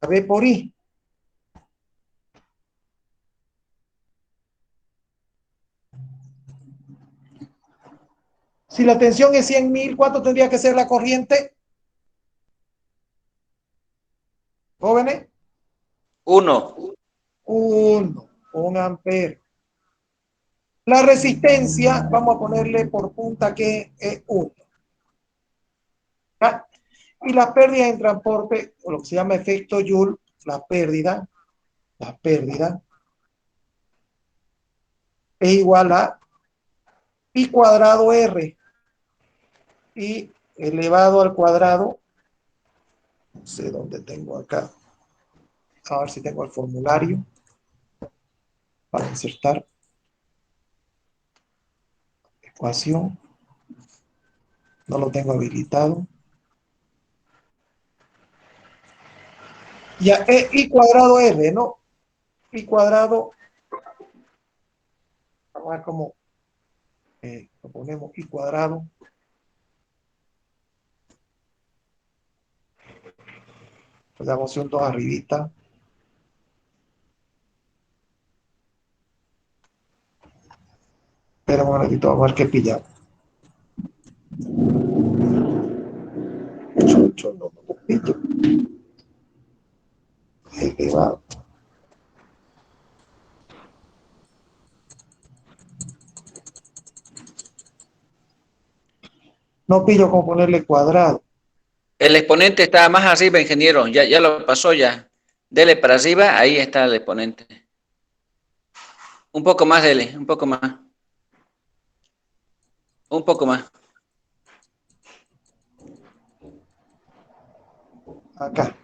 a V por I. Si la tensión es 100.000, ¿cuánto tendría que ser la corriente? Jóvenes. 1. 1 ampere. La resistencia, vamos a ponerle por punta que es 1. ¿Ah? Y la pérdida en transporte, o lo que se llama efecto Joule, la pérdida es igual a pi cuadrado R. Y elevado al cuadrado, no sé dónde tengo acá, a ver si tengo el formulario para insertar ecuación, no lo tengo habilitado. Ya, I cuadrado R, ¿no? I cuadrado, vamos a ver cómo lo ponemos, I cuadrado. Pues la opción 2 arribita. Pero un momentito, vamos a ver qué pillamos. Chucho, no lo pillo. Elevado. No pillo cómo ponerle cuadrado. El exponente está más arriba, ingeniero. Ya lo pasó ya. Dele para arriba, ahí está el exponente. Un poco más, dele, un poco más. Un poco más. Acá.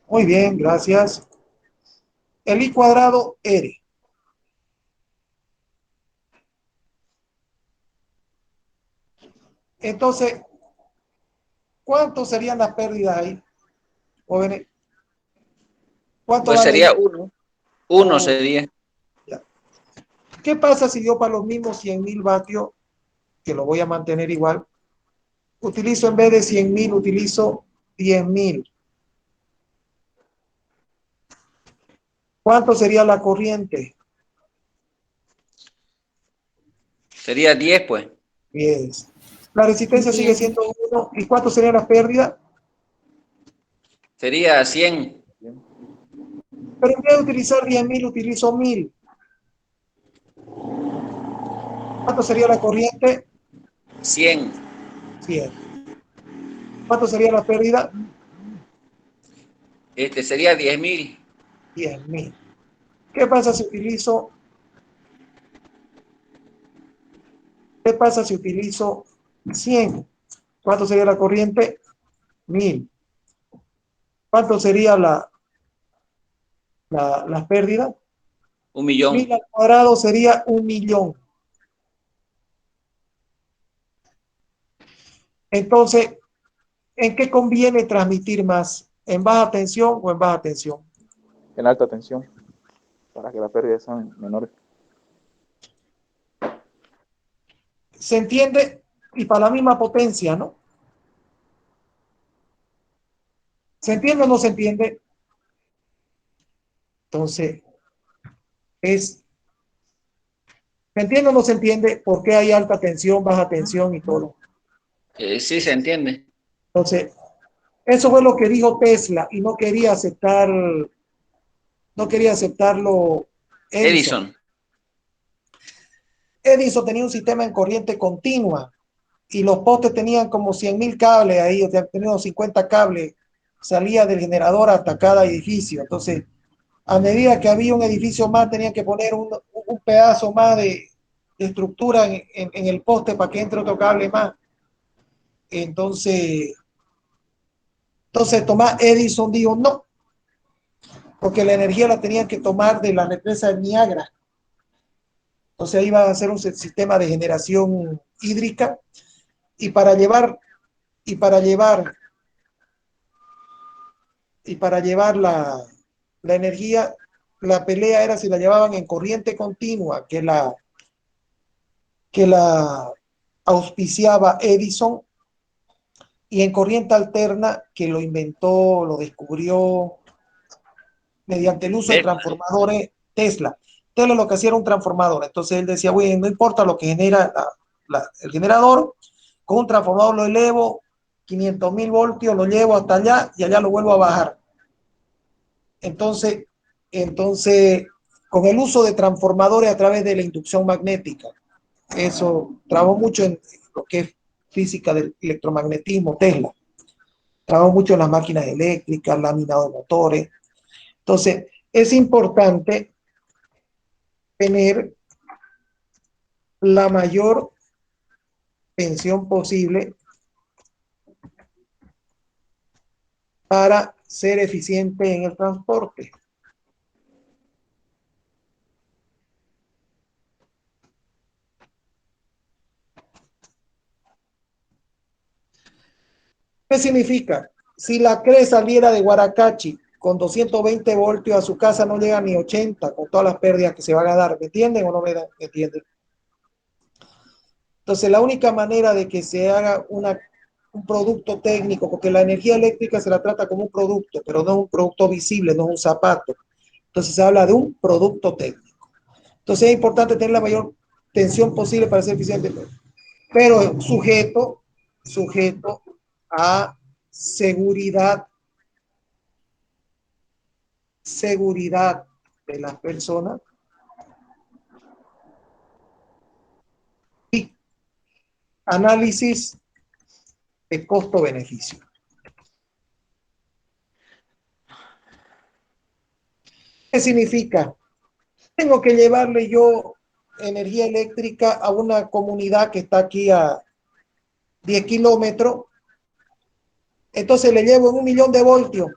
Muy bien, gracias. El I cuadrado R. Entonces, ¿cuánto serían las pérdidas ahí, jóvenes? ¿Cuánto Pues vale sería ahí? 1. 1 sería. Ya. ¿Qué pasa si yo para los mismos 100.000 vatios, que lo voy a mantener igual, utilizo en vez de 100.000, utilizo 10.000? ¿Cuánto sería la corriente? Sería 10, pues. 10. La resistencia sigue siendo 1. ¿Y cuánto sería la pérdida? Sería 100. Pero en vez de utilizar 10.000, utilizo 1.000. ¿Cuánto sería la corriente? 100. 100. ¿Cuánto sería la pérdida? Sería 10.000. 10.000. ¿Qué pasa si utilizo? ¿Qué pasa si utilizo 100? ¿Cuánto sería la corriente? 1.000. ¿Cuánto sería la pérdida? 1.000.000. 1.000 al cuadrado sería 1.000.000. Entonces, ¿en qué conviene transmitir más? ¿En baja tensión o en baja tensión? En alta tensión, para que las pérdidas sean menores. ¿Se entiende? Y para la misma potencia, ¿no? ¿Se entiende o no se entiende? Entonces, ¿se entiende o no se entiende por qué hay alta tensión, baja tensión y todo? Sí, se entiende. Entonces, eso fue lo que dijo Tesla y no quería aceptarlo Edison. Edison. Edison tenía un sistema en corriente continua y los postes tenían como 100.000 cables ahí, o sea, tenían 50 cables, salía del generador hasta cada edificio. Entonces, a medida que había un edificio más, tenían que poner un pedazo más de estructura en el poste para que entre otro cable más. Entonces Tomás Edison dijo no, porque la energía la tenían que tomar de la represa de Niágara. Entonces ahí iba a hacer un sistema de generación hídrica y para llevar y para llevar la energía, la pelea era si la llevaban en corriente continua, que la auspiciaba Edison, y en corriente alterna, que lo inventó, lo descubrió mediante el uso de transformadores Tesla. Tesla lo que hacía era un transformador. Entonces él decía, bueno, no importa lo que genera el generador, con un transformador lo elevo 500.000 voltios, lo llevo hasta allá y allá lo vuelvo a bajar. Entonces, con el uso de transformadores a través de la inducción magnética, eso trabajó mucho en lo que es física del electromagnetismo, Tesla. Trabajó mucho en las máquinas eléctricas, laminado de motores. Entonces, es importante tener la mayor tensión posible para ser eficiente en el transporte. ¿Qué significa? Si la CRE saliera de Guaracachi con 220 voltios a su casa, no llega ni 80 con todas las pérdidas que se van a dar. ¿Me entienden o no me entienden? Entonces, la única manera de que se haga un producto técnico, porque la energía eléctrica se la trata como un producto, pero no es un producto visible, no es un zapato. Entonces, se habla de un producto técnico. Entonces, es importante tener la mayor tensión posible para ser eficiente, pero sujeto a seguridad de las personas y análisis de costo-beneficio. ¿Qué significa? Tengo que llevarle yo energía eléctrica a una comunidad que está aquí a 10 kilómetros, entonces le llevo en 1.000.000 de voltios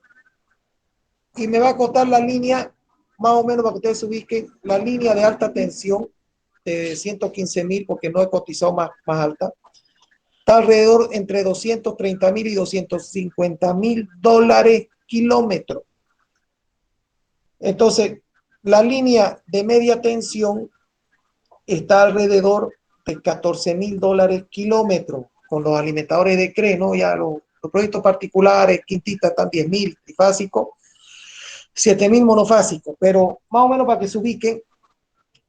y me va a costar la línea, más o menos para que ustedes se ubiquen, la línea de alta tensión de 115.000, porque no he cotizado más alta, está alrededor entre 230.000 y 250.000 dólares kilómetro. Entonces, la línea de media tensión está alrededor de 14.000 dólares kilómetro, con los alimentadores de CRE, ¿no? Ya los proyectos particulares, quintita están 10.000, trifásicos, 7.000 monofásicos, pero más o menos para que se ubiquen,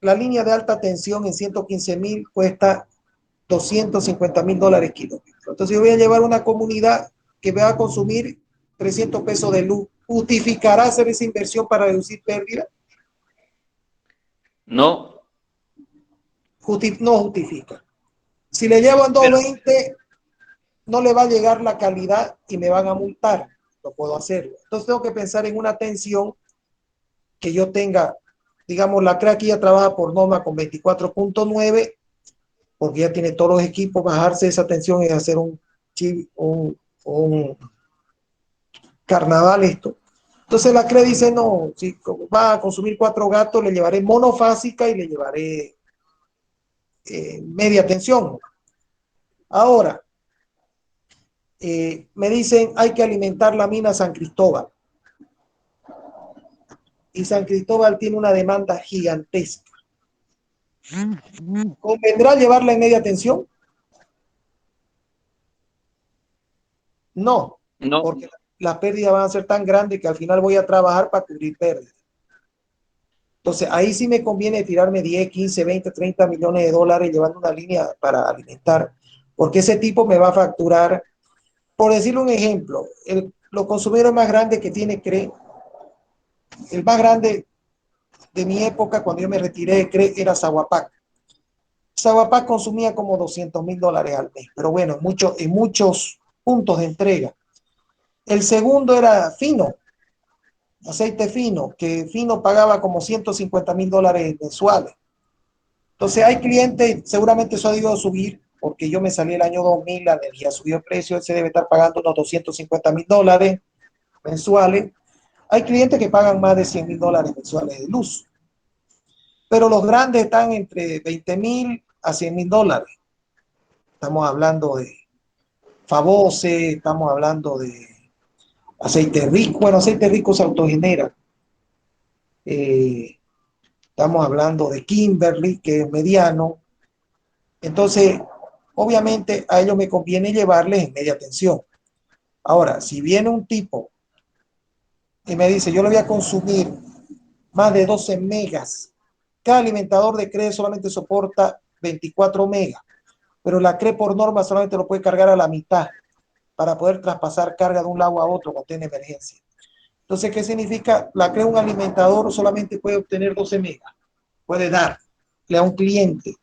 la línea de alta tensión en 115.000 cuesta 250.000 dólares kilómetro. Entonces yo voy a llevar una comunidad que va a consumir 300 pesos de luz. ¿Justificará hacer esa inversión para reducir pérdidas? No. No justifica. Si le llevan 220, no le va a llegar la calidad y me van a multar. No puedo hacerlo. Entonces tengo que pensar en una tensión que yo tenga, digamos, la CRE aquí ya trabaja por norma con 24.9, porque ya tiene todos los equipos. Bajarse esa tensión y hacer un carnaval esto. Entonces la CRE dice, no, si va a consumir 4 gatos, le llevaré monofásica y le llevaré media tensión. Ahora, me dicen, hay que alimentar la mina San Cristóbal. Y San Cristóbal tiene una demanda gigantesca. ¿Convendrá llevarla en media tensión? No, No. porque las pérdidas van a ser tan grandes que al final voy a trabajar para cubrir pérdidas. Entonces, ahí sí me conviene tirarme 10, 15, 20, 30 millones de dólares llevando una línea para alimentar, porque ese tipo me va a facturar, por decirle un ejemplo, los consumidores más grandes que tiene CRE, el más grande de mi época cuando yo me retiré de CRE era Zaguapac. Zaguapac consumía como $200,000 al mes, pero bueno, en muchos puntos de entrega. El segundo era Fino, aceite fino, que Fino pagaba como $150,000 mensuales. Entonces hay clientes, seguramente eso ha debido subir, porque yo me salí el año 2000, la energía subió el precio, se debe estar pagando unos $250,000 mensuales. Hay clientes que pagan más de $100,000 mensuales de luz, pero los grandes están entre $20,000 a $100,000. Estamos hablando de Favose, estamos hablando de aceite rico, bueno, aceite rico se autogenera. Estamos hablando de Kimberly, que es mediano. Entonces, obviamente a ellos me conviene llevarles en media tensión. Ahora, si viene un tipo y me dice, yo le voy a consumir más de 12 megas, cada alimentador de CRE solamente soporta 24 megas, pero la CRE por norma solamente lo puede cargar a la mitad para poder traspasar carga de un lado a otro cuando tiene emergencia. Entonces, ¿qué significa? La CRE, un alimentador solamente puede obtener 12 megas, puede darle a un cliente.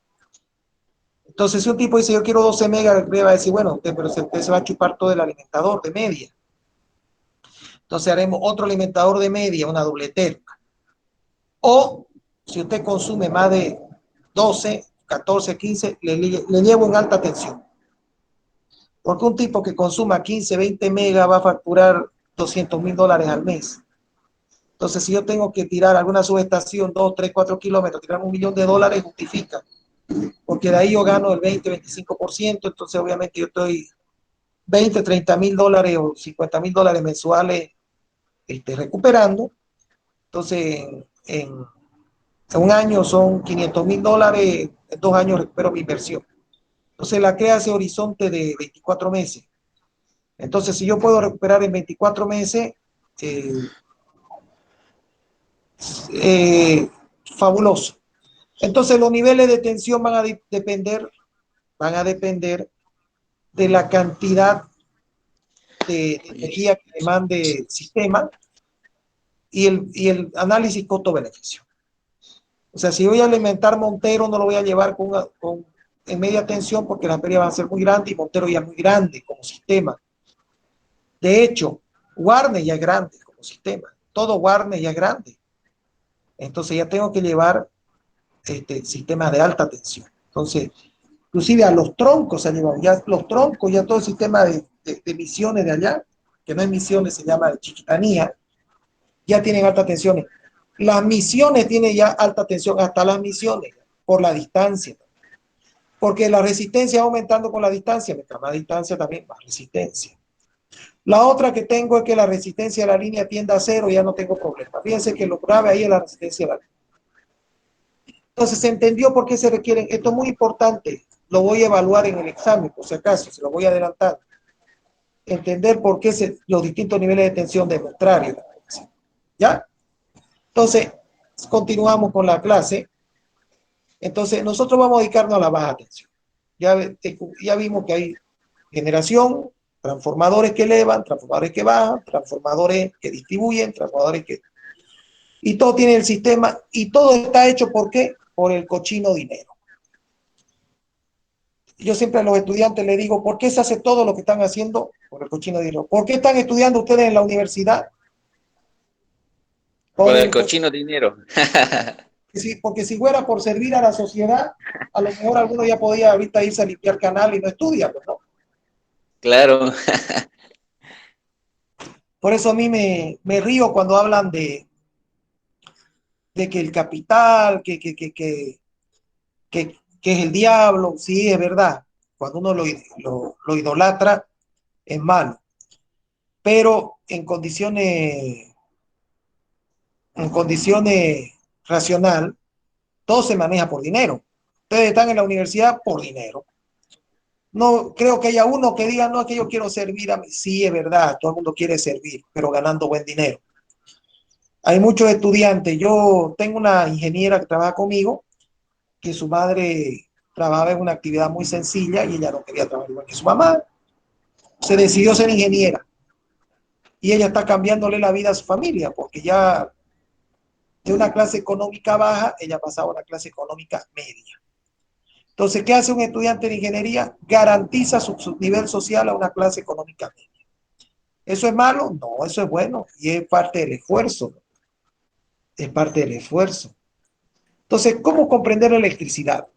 Entonces, si un tipo dice, yo quiero 12 megas, le va a decir, bueno, pero usted se va a chupar todo el alimentador de media. Entonces, haremos otro alimentador de media, una dobletera. O, si usted consume más de 12, 14, 15, le llevo en alta tensión. Porque un tipo que consuma 15, 20 megas va a facturar $200,000 al mes. Entonces, si yo tengo que tirar alguna subestación, 2, 3, 4 kilómetros, tirar $1,000,000, justifica. Porque de ahí yo gano el 20, 25%, entonces obviamente yo estoy 20, $30,000 o $50,000 mensuales recuperando. Entonces, en un año son $500,000, en 2 años recupero mi inversión. Entonces, la crea ese horizonte de 24 meses. Entonces, si yo puedo recuperar en 24 meses, eh, fabuloso. Entonces, los niveles de tensión van a depender de la cantidad de energía que demande el sistema y el análisis costo-beneficio. O sea, si voy a alimentar Montero, no lo voy a llevar en media tensión porque las pérdidas van a ser muy grandes y Montero ya es muy grande como sistema. De hecho, Warner ya es grande como sistema. Todo Warner ya es grande. Entonces ya tengo que llevar sistemas de alta tensión. Entonces, inclusive a los troncos se han llevado. Ya los troncos, ya todo el sistema de emisiones de allá, que no es misiones, se llama Chiquitanía, ya tienen alta tensión. Las misiones tienen ya alta tensión, hasta las misiones, por la distancia. Porque la resistencia va aumentando con la distancia, mientras más distancia también más resistencia. La otra que tengo es que la resistencia de la línea tiende a cero, ya no tengo problema. Fíjense que lo grave ahí es la resistencia de la línea. Entonces se entendió por qué se requieren. Esto es muy importante, lo voy a evaluar en el examen, por si acaso, se lo voy a adelantar. Entender por qué los distintos niveles de tensión demostrar. ¿Ya? Entonces, continuamos con la clase. Entonces, nosotros vamos a dedicarnos a la baja tensión. Ya vimos que hay generación, transformadores que elevan, transformadores que bajan, transformadores que distribuyen, transformadores que... Y todo tiene el sistema, y todo está hecho ¿por qué? Por el cochino dinero. Yo siempre a los estudiantes les digo, ¿por qué se hace todo lo que están haciendo? Por el cochino dinero. ¿Por qué están estudiando ustedes en la universidad? Por el cochino dinero. Sí, porque si fuera por servir a la sociedad, a lo mejor alguno ya podía ahorita irse a limpiar canal y no estudia, ¿no? Claro. Por eso a mí me río cuando hablan de que el capital, que es el diablo. Sí, es verdad. Cuando uno lo idolatra, es malo. Pero en condiciones racional, todo se maneja por dinero. Ustedes están en la universidad por dinero. No creo que haya uno que diga, no, es que yo quiero servir a mí. Sí, es verdad, todo el mundo quiere servir, pero ganando buen dinero. Hay muchos estudiantes. Yo tengo una ingeniera que trabaja conmigo, que su madre trabajaba en una actividad muy sencilla y ella no quería trabajar igual que su mamá. Se decidió ser ingeniera y ella está cambiándole la vida a su familia porque ya de una clase económica baja, ella pasaba a una clase económica media. Entonces, ¿qué hace un estudiante de ingeniería? Garantiza su nivel social a una clase económica media. ¿Eso es malo? No, eso es bueno y es parte del esfuerzo. Es parte del esfuerzo. Entonces, ¿cómo comprender la electricidad?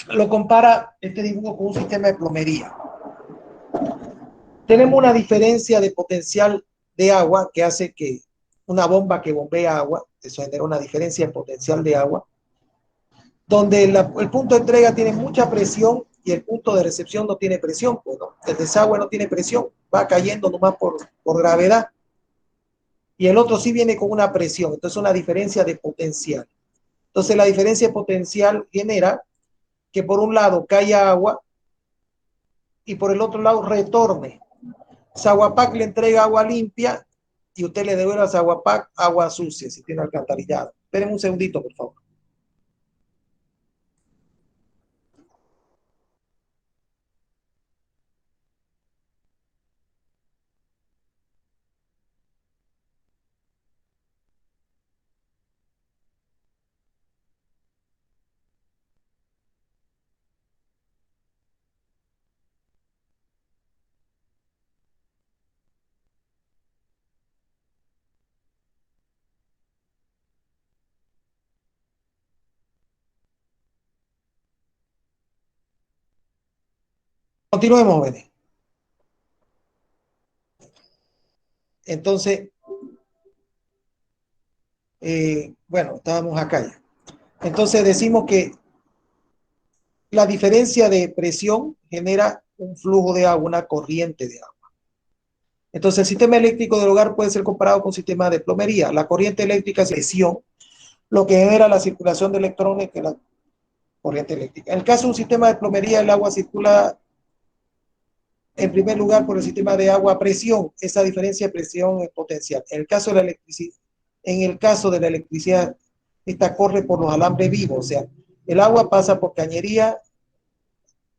Lo compara este dibujo con un sistema de plomería. Tenemos una diferencia de potencial de agua que hace que una bomba que bombea agua, eso genera una diferencia de potencial de agua, donde el punto de entrega tiene mucha presión y el punto de recepción no tiene presión. Bueno, el desagüe no tiene presión, va cayendo nomás por gravedad. Y el otro sí viene con una presión, entonces una diferencia de potencial. Entonces la diferencia de potencial genera que por un lado caiga agua y por el otro lado retorne. Saguapac le entrega agua limpia y usted le devuelve a Saguapac agua sucia si tiene alcantarillado. Esperen un segundito, por favor. Continuemos, jóvenes. Entonces, bueno, estábamos acá ya. Entonces decimos que la diferencia de presión genera un flujo de agua, una corriente de agua. Entonces el sistema eléctrico del hogar puede ser comparado con un sistema de plomería. La corriente eléctrica es presión, lo que genera la circulación de electrones, que es la corriente eléctrica. En el caso de un sistema de plomería, el agua circula en primer lugar por el sistema de agua a presión. Esa diferencia de presión es potencial. En el caso de la electricidad, esta corre por los alambres vivos, o sea, el agua pasa por cañería,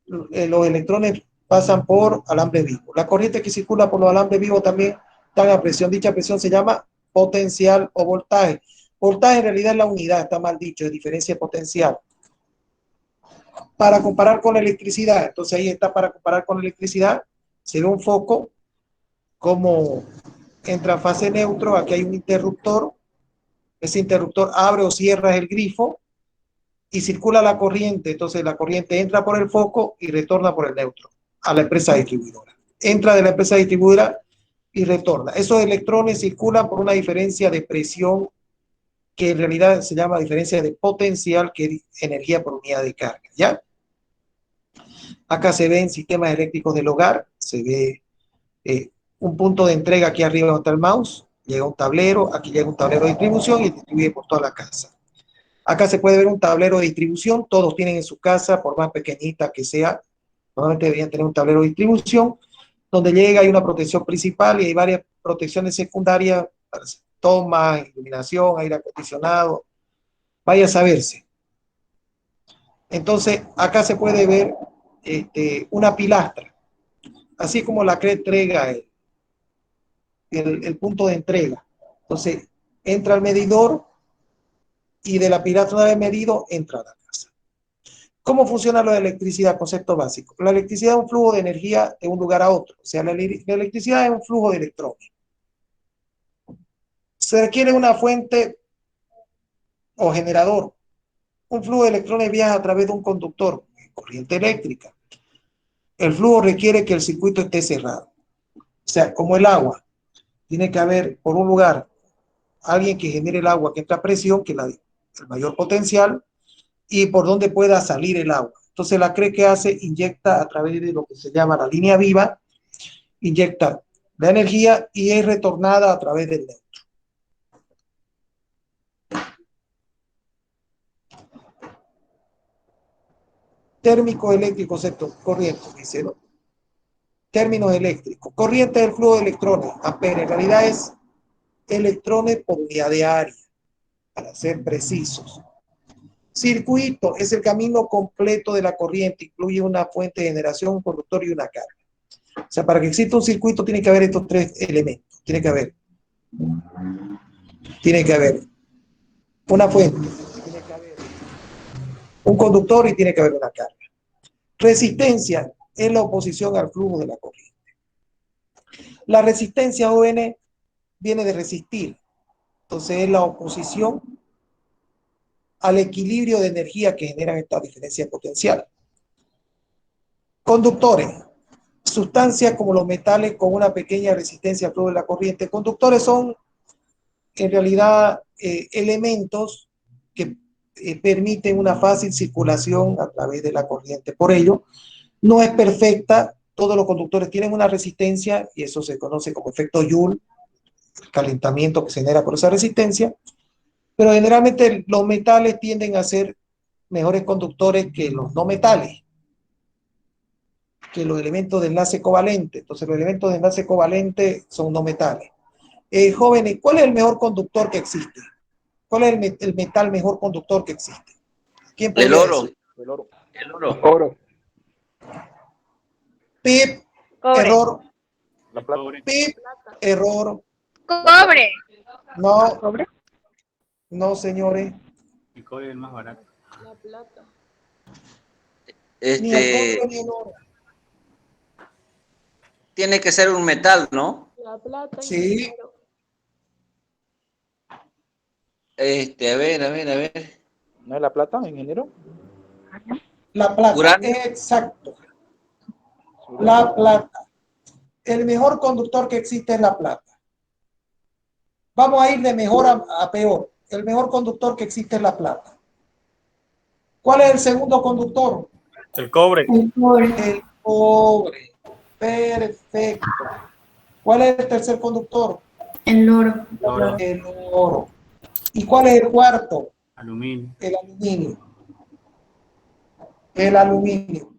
los electrones pasan por alambre vivo. La corriente que circula por los alambres vivos también está a presión. Dicha presión se llama potencial o voltaje. Voltaje en realidad es la unidad, está mal dicho, es diferencia de potencial. Para comparar con la electricidad, entonces ahí está para comparar con la electricidad, se ve un foco, como entra en fase neutro, aquí hay un interruptor, ese interruptor abre o cierra el grifo y circula la corriente, entonces la corriente entra por el foco y retorna por el neutro a la empresa distribuidora. Entra de la empresa distribuidora y retorna. Esos electrones circulan por una diferencia de presión que en realidad se llama diferencia de potencial, que es energía por unidad de carga, ¿ya? Acá se ven sistemas eléctricos del hogar, se ve un punto de entrega aquí arriba donde está el mouse, llega un tablero, aquí llega un tablero de distribución y distribuye por toda la casa. Acá se puede ver un tablero de distribución, todos tienen en su casa, por más pequeñita que sea, normalmente deberían tener un tablero de distribución, donde llega, hay una protección principal y hay varias protecciones secundarias, para toma, iluminación, aire acondicionado, vaya a saberse. Entonces, acá se puede ver una pilastra, así como la que entrega el punto de entrega. Entonces, entra al medidor y de la pilastra una vez medido, entra a la casa. ¿Cómo funciona la electricidad? Concepto básico. La electricidad es un flujo de energía de un lugar a otro. O sea, la electricidad es un flujo de electrones. Se requiere una fuente o generador. Un flujo de electrones viaja a través de un conductor, corriente eléctrica. El flujo requiere que el circuito esté cerrado. O sea, como el agua, tiene que haber por un lugar alguien que genere el agua que entra a presión, que es el mayor potencial, y por donde pueda salir el agua. Entonces la CRE que hace, inyecta a través de lo que se llama la línea viva, inyecta la energía y es retornada a través del neutro. Térmico, eléctrico, sector, corriente, dice, ¿no? Términos eléctricos. Corriente del flujo de electrones, ampere. En realidad es electrones por unidad de área, para ser precisos. Circuito es el camino completo de la corriente, incluye una fuente de generación, un conductor y una carga. O sea, para que exista un circuito tiene que haber estos tres elementos. Tiene que haber una fuente, tiene que haber un conductor y tiene que haber una carga. Resistencia es la oposición al flujo de la corriente. La resistencia ON viene de resistir. Entonces es la oposición al equilibrio de energía que generan esta diferencia potencial. Conductores, sustancias como los metales con una pequeña resistencia al flujo de la corriente. Conductores son en realidad elementos que permiten una fácil circulación a través de la corriente. Por ello, no es perfecta. Todos los conductores tienen una resistencia y eso se conoce como efecto Joule, el calentamiento que se genera por esa resistencia. Pero generalmente los metales tienden a ser mejores conductores que los no metales, que los elementos de enlace covalente. Entonces los elementos de enlace covalente son no metales. Jóvenes, ¿cuál es el mejor conductor que existe? ¿Cuál es el metal mejor conductor que existe? ¿Quién El podría oro. decir? El oro. El oro. Oro. Pip, Cobre. error. La plata. Pip, error. Cobre. No, ¿Cobre? no, señores. El cobre es el más barato. La plata. Ni el cobre ni el oro. Tiene que ser un metal, ¿no? La plata. Sí. A ver. ¿No es la plata, ingeniero? La plata, Uranio. exacto. La plata. El mejor conductor que existe es la plata. Vamos a ir de mejor a peor. El mejor conductor que existe es la plata. ¿Cuál es el segundo conductor? El cobre. El cobre. Perfecto. ¿Cuál es el tercer conductor? El oro. Oro. El oro. ¿Y cuál es el cuarto? Aluminio. El aluminio. El aluminio.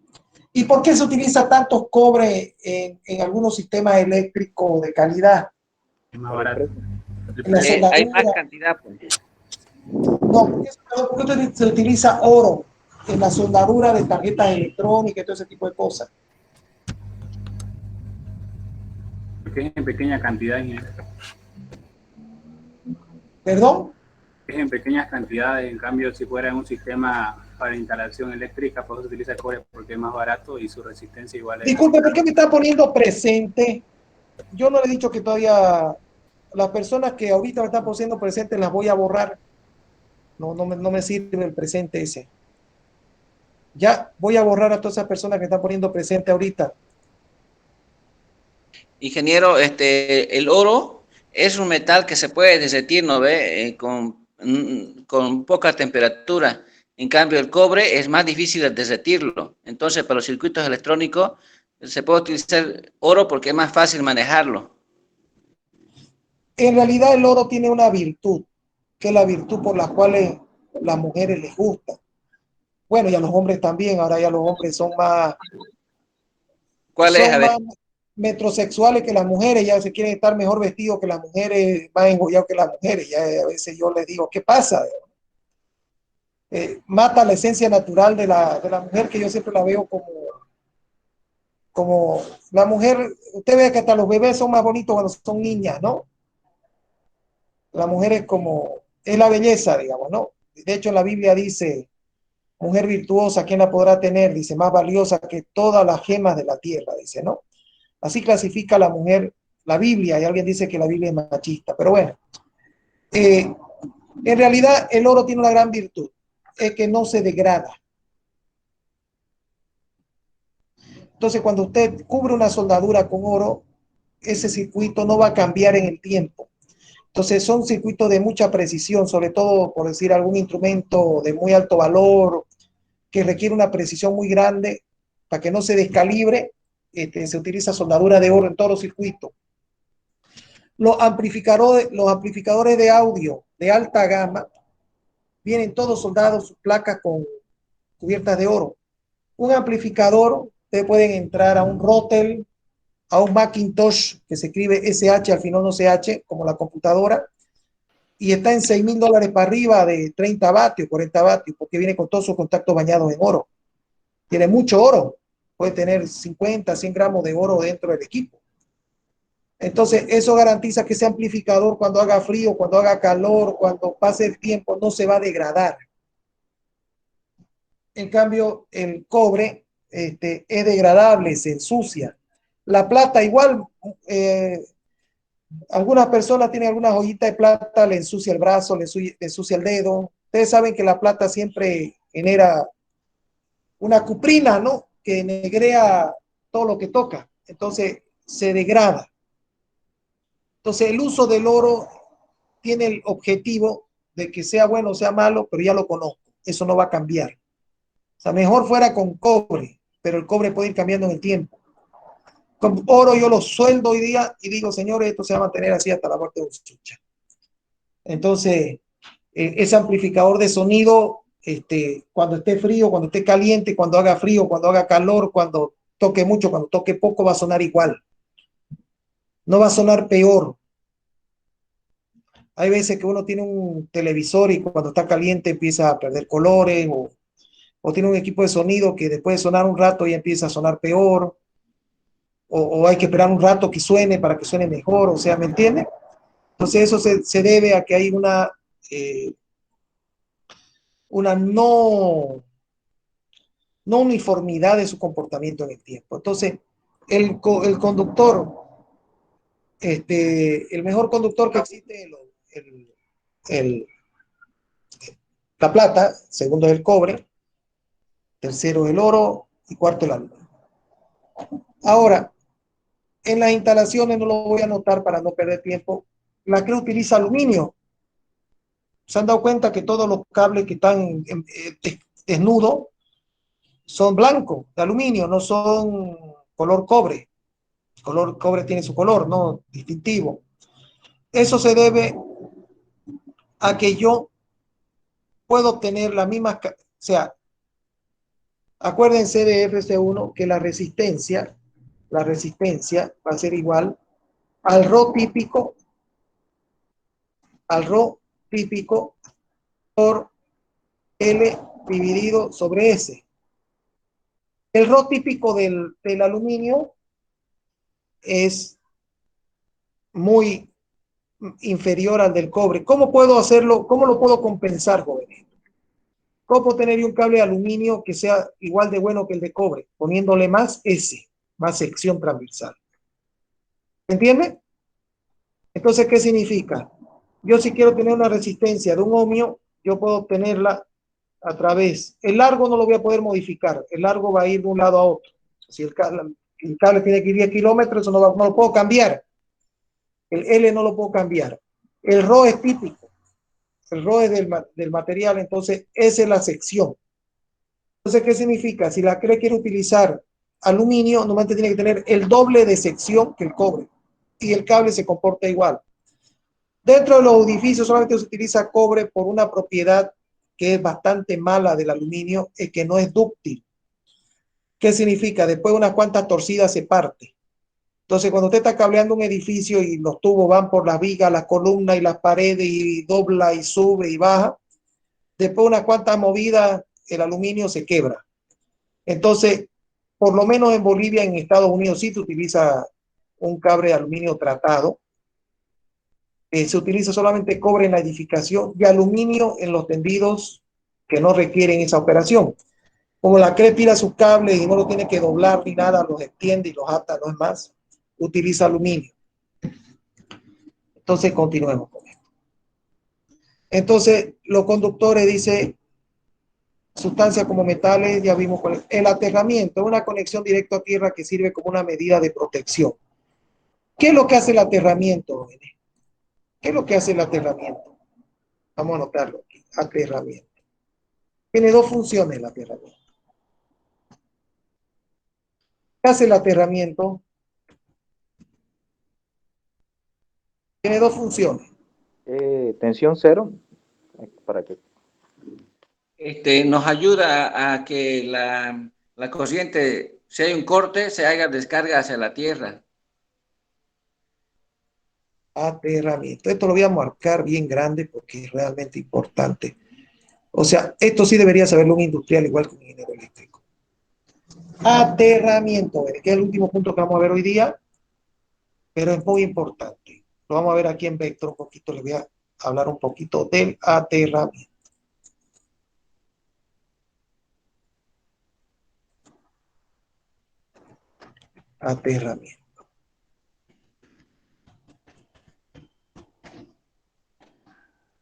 ¿Y por qué se utiliza tanto cobre en algunos sistemas eléctricos de calidad? Es más barato. En la Hay más soldadura. cantidad, pues. No, ¿por qué se utiliza oro en la soldadura de tarjetas electrónicas y todo ese tipo de cosas? Porque es en pequeña cantidad, ingeniero. ¿Perdón? Es en pequeñas cantidades. En cambio, si fuera en un sistema para instalación eléctrica, pues se utiliza el cobre porque es más barato y su resistencia igual es. Disculpe, ¿por qué me está poniendo presente? Yo no le he dicho que todavía las personas que ahorita me están poniendo presente las voy a borrar. No me sirve el presente ese. Ya voy a borrar a todas esas personas que están poniendo presente ahorita. Ingeniero, el oro es un metal que se puede derretir, ¿no ve? Con poca temperatura. En cambio, el cobre es más difícil de derretirlo. Entonces, para los circuitos electrónicos se puede utilizar oro porque es más fácil manejarlo. En realidad el oro tiene una virtud, que es la virtud por la cual las mujeres les gusta. Bueno, y a los hombres también. Ahora ya los hombres son más... ¿Cuál es? A Son ver. más metrosexuales que las mujeres, ya se quieren estar mejor vestidos que las mujeres, más engollados que las mujeres. Ya a veces yo les digo, ¿qué pasa? Mata la esencia natural de la mujer, que yo siempre la veo como la mujer. Usted ve que hasta los bebés son más bonitos cuando son niñas, ¿no? La mujer es la belleza, digamos, ¿no? De hecho, en la Biblia dice, mujer virtuosa, ¿quién la podrá tener? Dice, más valiosa que todas las gemas de la tierra, dice, ¿no? Así clasifica a la mujer la Biblia, y alguien dice que la Biblia es machista, pero bueno. En realidad el oro tiene una gran virtud, es que no se degrada. Entonces cuando usted cubre una soldadura con oro, ese circuito no va a cambiar en el tiempo. Entonces son circuitos de mucha precisión, sobre todo por decir algún instrumento de muy alto valor, que requiere una precisión muy grande para que no se descalibre. Se utiliza soldadura de oro en todos los circuitos. Los amplificadores de audio de alta gama vienen todos soldados, sus placas cubiertas de oro. un amplificador, ustedes pueden entrar a un Rotel, a un Macintosh, que se escribe SH, al final no CH, como la computadora, y está en $6,000 para arriba de 30 vatios, 40 vatios, porque viene con todos sus contactos bañados en oro. Tiene mucho oro, puede tener 50, 100 gramos de oro dentro del equipo. Entonces, eso garantiza que ese amplificador, cuando haga frío, cuando haga calor, cuando pase el tiempo, no se va a degradar. En cambio, el cobre es degradable, se ensucia. La plata igual, algunas personas tienen alguna joyita de plata, le ensucia el brazo, le ensucia el dedo. Ustedes saben que la plata siempre genera una cuprina, ¿no? Que negrea todo lo que toca. Entonces, se degrada. Entonces, el uso del oro tiene el objetivo de que sea bueno o sea malo, pero ya lo conozco. Eso no va a cambiar. O sea, mejor fuera con cobre, pero el cobre puede ir cambiando en el tiempo. Con oro yo lo sueldo hoy día y digo, señores, esto se va a mantener así hasta la muerte de un chucha. Entonces, ese amplificador de sonido, cuando esté frío, cuando esté caliente, cuando haga frío, cuando haga calor, cuando toque mucho, cuando toque poco, va a sonar igual. No va a sonar peor. Hay veces que uno tiene un televisor y cuando está caliente empieza a perder colores, o tiene un equipo de sonido que después de sonar un rato ya empieza a sonar peor, o hay que esperar un rato que suene para que suene mejor, o sea, ¿me entiende? Entonces eso se debe a que hay una no uniformidad de su comportamiento en el tiempo. Entonces, el conductor, el mejor conductor que existe, el, la plata, segundo es el cobre, tercero el oro y cuarto el aluminio. Ahora, en las instalaciones, no lo voy a anotar para no perder tiempo, la CRE utiliza aluminio. Se han dado cuenta que todos los cables que están desnudos son blancos, de aluminio, no son color cobre. El color cobre tiene su color, no distintivo. Eso se debe a que yo puedo obtener la misma, o sea, acuérdense de FC1 que la resistencia va a ser igual al ρ típico por L dividido sobre S. El ρ típico del aluminio es muy inferior al del cobre. ¿Cómo puedo hacerlo? ¿Cómo lo puedo compensar, jóvenes? ¿Cómo puedo tener un cable de aluminio que sea igual de bueno que el de cobre? Poniéndole más S, más sección transversal. ¿Entiende? Entonces, ¿qué significa? Yo si quiero tener una resistencia de 1 ohmio, yo puedo obtenerla a través. El largo no lo voy a poder modificar. El largo va a ir de un lado a otro. Si el cable tiene que ir 10 kilómetros, eso no lo puedo cambiar. El L no lo puedo cambiar. El ρ es típico. El ρ es del material, entonces esa es la sección. Entonces, ¿qué significa? Si la CRE quiere utilizar aluminio, normalmente tiene que tener el doble de sección que el cobre. Y el cable se comporta igual. Dentro de los edificios solamente se utiliza cobre por una propiedad que es bastante mala del aluminio, es que no es dúctil. ¿Qué significa? Después de unas cuantas torcidas se parte. Entonces, cuando usted está cableando un edificio y los tubos van por las vigas, las columnas y las paredes y dobla y sube y baja, después de unas cuantas movidas, el aluminio se quebra. Entonces, por lo menos en Bolivia, en Estados Unidos, sí se utiliza un cable de aluminio tratado. Se utiliza solamente cobre en la edificación y aluminio en los tendidos que no requieren esa operación. Como la CRE tira sus cables y no lo tiene que doblar ni nada, los extiende y los ata, no es más, utiliza aluminio. Entonces, continuemos con esto. Entonces, los conductores dice sustancias como metales, ya vimos con el aterramiento, una conexión directa a tierra que sirve como una medida de protección. ¿Qué es lo que hace el aterramiento, jóvenes? ¿Qué es lo que hace el aterramiento? Vamos a anotarlo aquí, aterramiento. Tiene dos funciones el aterramiento. ¿Qué hace el aterramiento? Tiene dos funciones. Tensión cero, para que Nos ayuda a que la La corriente, si hay un corte, se haga descarga hacia la tierra. Aterramiento. Esto lo voy a marcar bien grande porque es realmente importante. O sea, esto sí debería saberlo un industrial igual que un ingeniero eléctrico. Aterramiento, que es el último punto que vamos a ver hoy día, pero es muy importante. Lo vamos a ver aquí en Vector un poquito. Les voy a hablar un poquito del aterramiento. Aterramiento.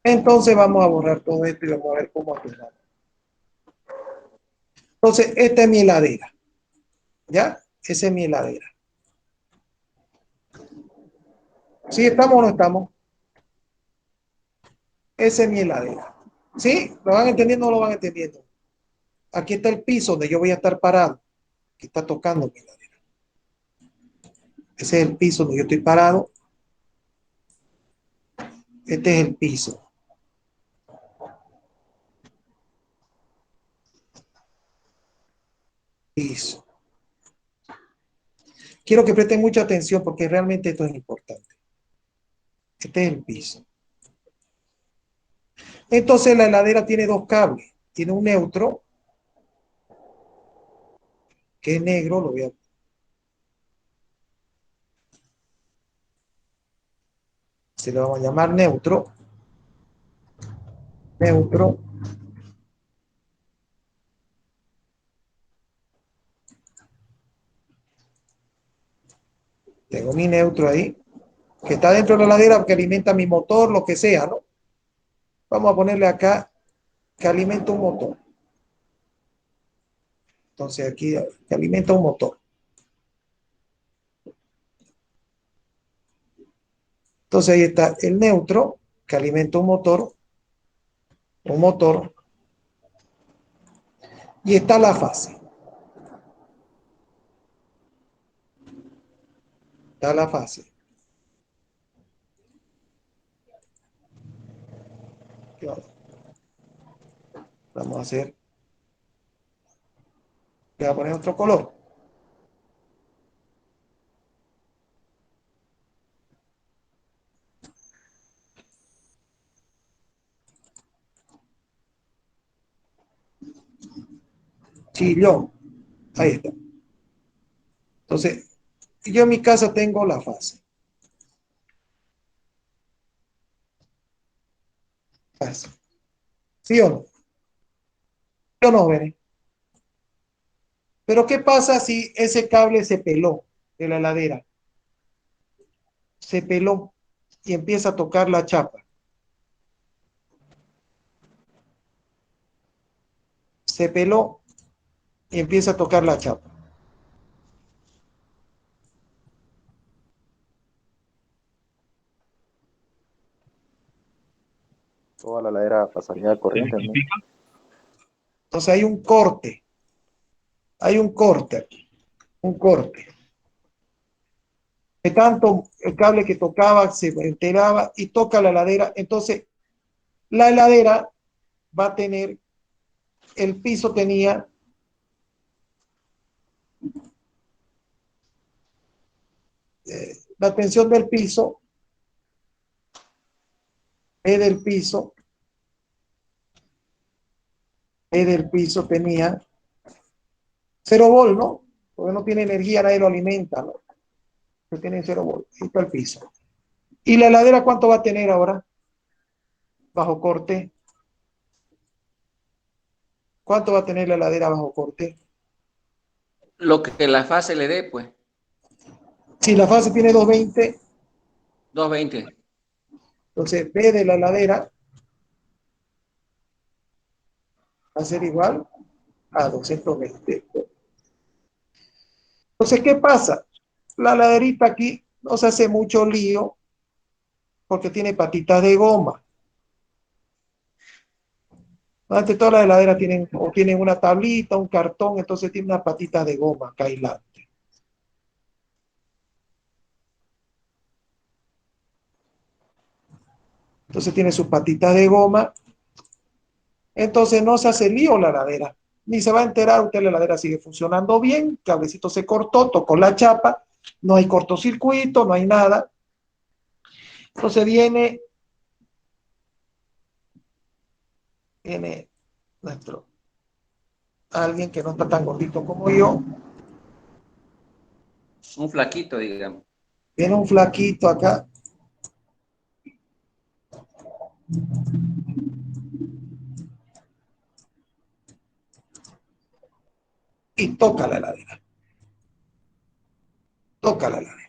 Entonces vamos a borrar todo esto y vamos a ver cómo aterramos. Entonces, esta es mi heladera. ¿Ya? Esa es mi heladera. ¿Sí estamos o no estamos? Esa es mi heladera. ¿Sí? ¿Lo van entendiendo o no lo van entendiendo? Aquí está el piso donde yo voy a estar parado. Aquí está tocando mi heladera. Ese es el piso donde yo estoy parado. Este es el piso. Piso. Quiero que presten mucha atención porque realmente esto es importante. Este es el piso. Entonces la heladera tiene dos cables. Tiene un neutro, que es negro, lo voy a... Se lo vamos a llamar neutro. Neutro. Tengo mi neutro ahí, que está dentro de la heladera que alimenta mi motor, lo que sea, ¿no? Vamos a ponerle acá que alimenta un motor. Entonces aquí que alimenta un motor. Entonces ahí está el neutro que alimenta un motor. Un motor. Y está la fase. Está la fase. Vamos a hacer. Voy a poner otro color. Chillón. Ahí está. Entonces, yo en mi casa tengo la fase. Fase. ¿Sí o no? ¿Sí o no, Bene? Pero ¿qué pasa si ese cable se peló de la heladera? Se peló y empieza a tocar la chapa. Se peló y empieza a tocar la chapa. Toda la ladera pasaría de corriente, ¿no? Entonces hay un corte. Hay un corte aquí. Un corte. De tanto el cable que tocaba se enteraba y toca la heladera. Entonces la heladera va a tener, el piso tenía la tensión del piso, E del piso, E del piso tenía 0 volt, ¿no? Porque no tiene energía, nadie lo alimenta, ¿no? Que tiene 0 volt, ahí está el piso. ¿Y la heladera cuánto va a tener ahora? Bajo corte. ¿Cuánto va a tener la heladera bajo corte? Lo que la fase le dé, pues. Si la fase tiene 220, 220. entonces B de la heladera va a ser igual a 220. Entonces, ¿qué pasa? La heladerita aquí no se hace mucho lío porque tiene patitas de goma. Antes todas las heladeras tienen una tablita, un cartón, entonces tiene unas patitas de goma acá aislante. Entonces tiene sus patitas de goma. Entonces no se hace lío la heladera. ni se va a enterar, usted la heladera sigue funcionando bien, cablecito se cortó, tocó la chapa, no hay cortocircuito, no hay nada. Entonces viene nuestro, alguien que no está tan gordito como yo, Un flaquito, digamos. viene un flaquito acá, y toca la heladera. Toca la heladera.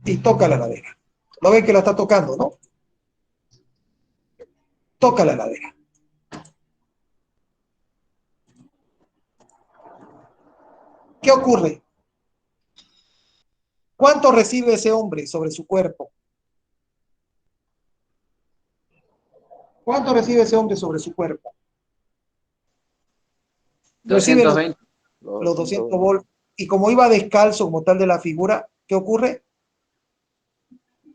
Y toca la heladera. ¿Lo ven que la está tocando, no? Toca la heladera. ¿Qué ocurre? ¿Cuánto recibe ese hombre sobre su cuerpo? ¿Cuánto recibe ese hombre sobre su cuerpo? Recibe 220. los 200 volts. Y como iba descalzo como tal de la figura, ¿qué ocurre?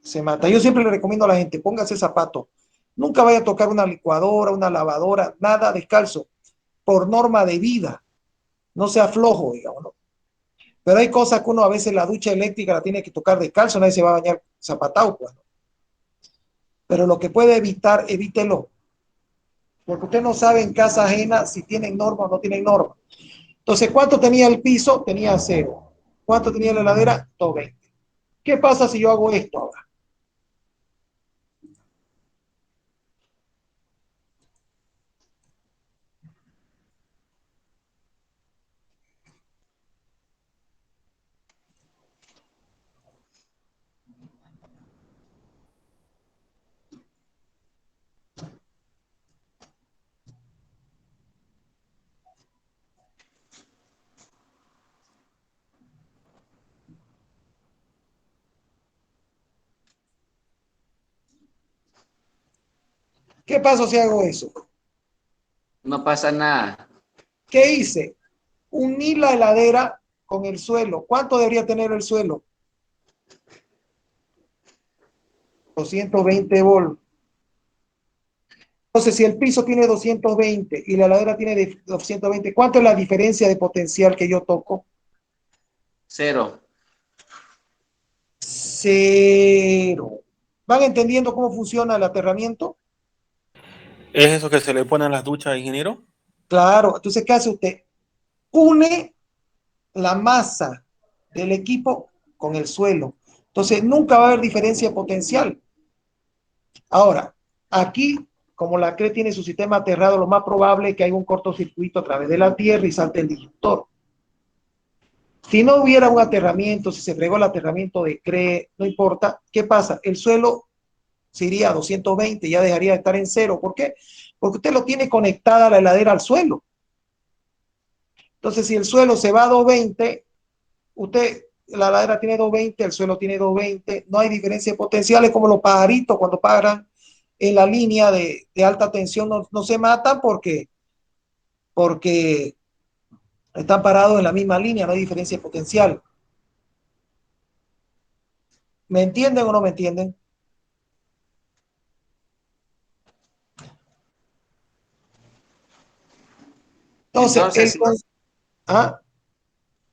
Se mata. Yo siempre le recomiendo a la gente, póngase zapato. Nunca vaya a tocar una licuadora, una lavadora, nada descalzo. Por norma de vida. No sea flojo, digamos, ¿no? Pero hay cosas que uno a veces la ducha eléctrica la tiene que tocar descalzo, nadie se va a bañar zapatado, pues, ¿no? Pero lo que puede evitar, evítelo. Porque usted no sabe en casa ajena si tienen norma o no tienen norma. Entonces, ¿cuánto tenía el piso? Tenía 0. ¿Cuánto tenía la heladera? 220. ¿Qué pasa si yo hago esto ahora? ¿Qué pasa si hago eso? No pasa nada. ¿Qué hice? Uní la heladera con el suelo. ¿Cuánto debería tener el suelo? 220 volts. Entonces, si el piso tiene 220 y la heladera tiene 220, ¿cuánto es la diferencia de potencial que yo toco? 0. 0. ¿Van entendiendo cómo funciona el aterramiento? ¿Es eso que se le pone a las duchas, ingeniero? Claro. Entonces, ¿qué hace usted? Une la masa del equipo con el suelo. Entonces, nunca va a haber diferencia potencial. Ahora, aquí, como la CRE tiene su sistema aterrado, lo más probable es que haya un cortocircuito a través de la tierra y salte el disjuntor. Si no hubiera un aterramiento, si se fregó el aterramiento de CRE, no importa, ¿qué pasa? El suelo se iría a 220, ya dejaría de estar en 0. ¿Por qué? Porque usted lo tiene conectada la heladera al suelo. Entonces, si el suelo se va a 220, la heladera tiene 220, el suelo tiene 220, no hay diferencia de potenciales como los pajaritos cuando paran en la línea de alta tensión no se matan porque están parados en la misma línea, no hay diferencia de potencial. ¿Me entienden o no me entienden? Entonces, ¿Ah?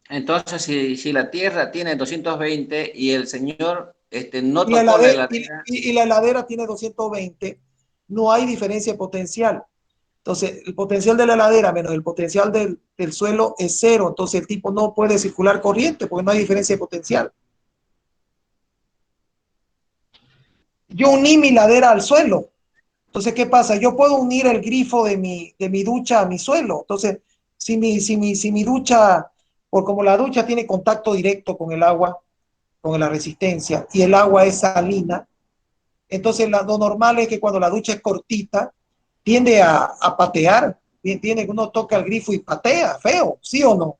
entonces si la Tierra tiene 220 y el señor no y la tocó la heladera, heladera, y la heladera tiene 220, no hay diferencia de potencial. Entonces, el potencial de la heladera menos el potencial del suelo es 0. Entonces, el tipo no puede circular corriente porque no hay diferencia de potencial. Yo uní mi heladera al suelo. Entonces, ¿qué pasa? Yo puedo unir el grifo de mi ducha a mi suelo. Entonces, si mi ducha, por como la ducha tiene contacto directo con el agua, con la resistencia, y el agua es salina, entonces lo normal es que cuando la ducha es cortita, tiende a patear, tiene que uno toca el grifo y patea, feo, ¿sí o no?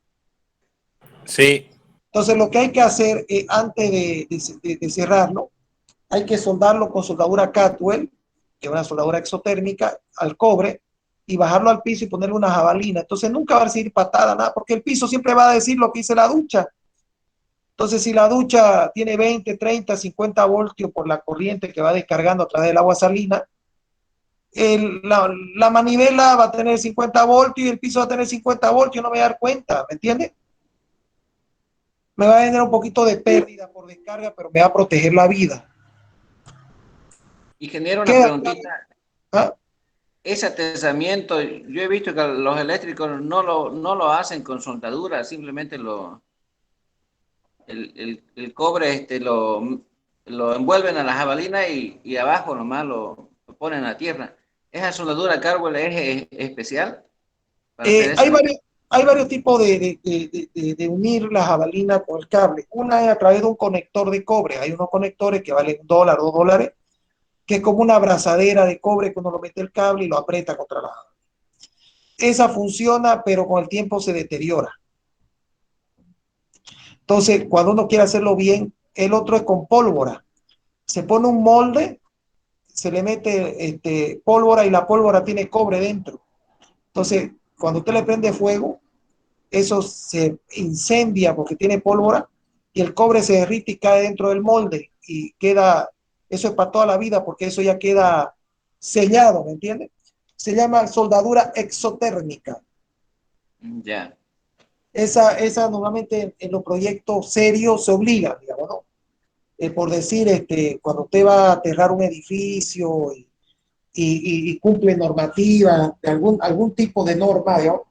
Sí. Entonces lo que hay que hacer antes de cerrarlo, hay que soldarlo con soldadura Catwell, que es una soldadura exotérmica, al cobre, y bajarlo al piso y ponerle una jabalina. Entonces nunca va a recibir patada, nada, porque el piso siempre va a decir lo que dice la ducha. Entonces, si la ducha tiene 20, 30, 50 voltios por la corriente que va descargando a través del agua salina, la manivela va a tener 50 voltios y el piso va a tener 50 voltios, no me voy a dar cuenta, ¿me entiendes? Me va a generar un poquito de pérdida por descarga, pero me va a proteger la vida. Ingeniero, una ¿Queda preguntita. ¿Ah? Ese atezamiento, yo he visto que los eléctricos no lo hacen con soldadura, simplemente el cobre lo envuelven a la jabalina y abajo nomás lo ponen a tierra. ¿Esa soldadura Carwell es especial para hacer eso? Hay varios tipos de unir la jabalina con el cable. Una es a través de un conector de cobre. Hay unos conectores que valen $1, $2, que es como una abrazadera de cobre que uno lo mete el cable y lo aprieta contra la jabalina. Esa funciona, pero con el tiempo se deteriora. Entonces, cuando uno quiere hacerlo bien, el otro es con pólvora. Se pone un molde, se le mete pólvora y la pólvora tiene cobre dentro. Entonces, cuando usted le prende fuego, eso se incendia porque tiene pólvora y el cobre se derrite y cae dentro del molde y queda, eso es para toda la vida porque eso ya queda sellado, ¿me entiende? Se llama soldadura exotérmica. Ya. Esa normalmente en los proyectos serios se obliga, digamos, ¿no? Por decir, cuando usted va a aterrar un edificio y cumple normativa, de algún tipo de norma, digamos,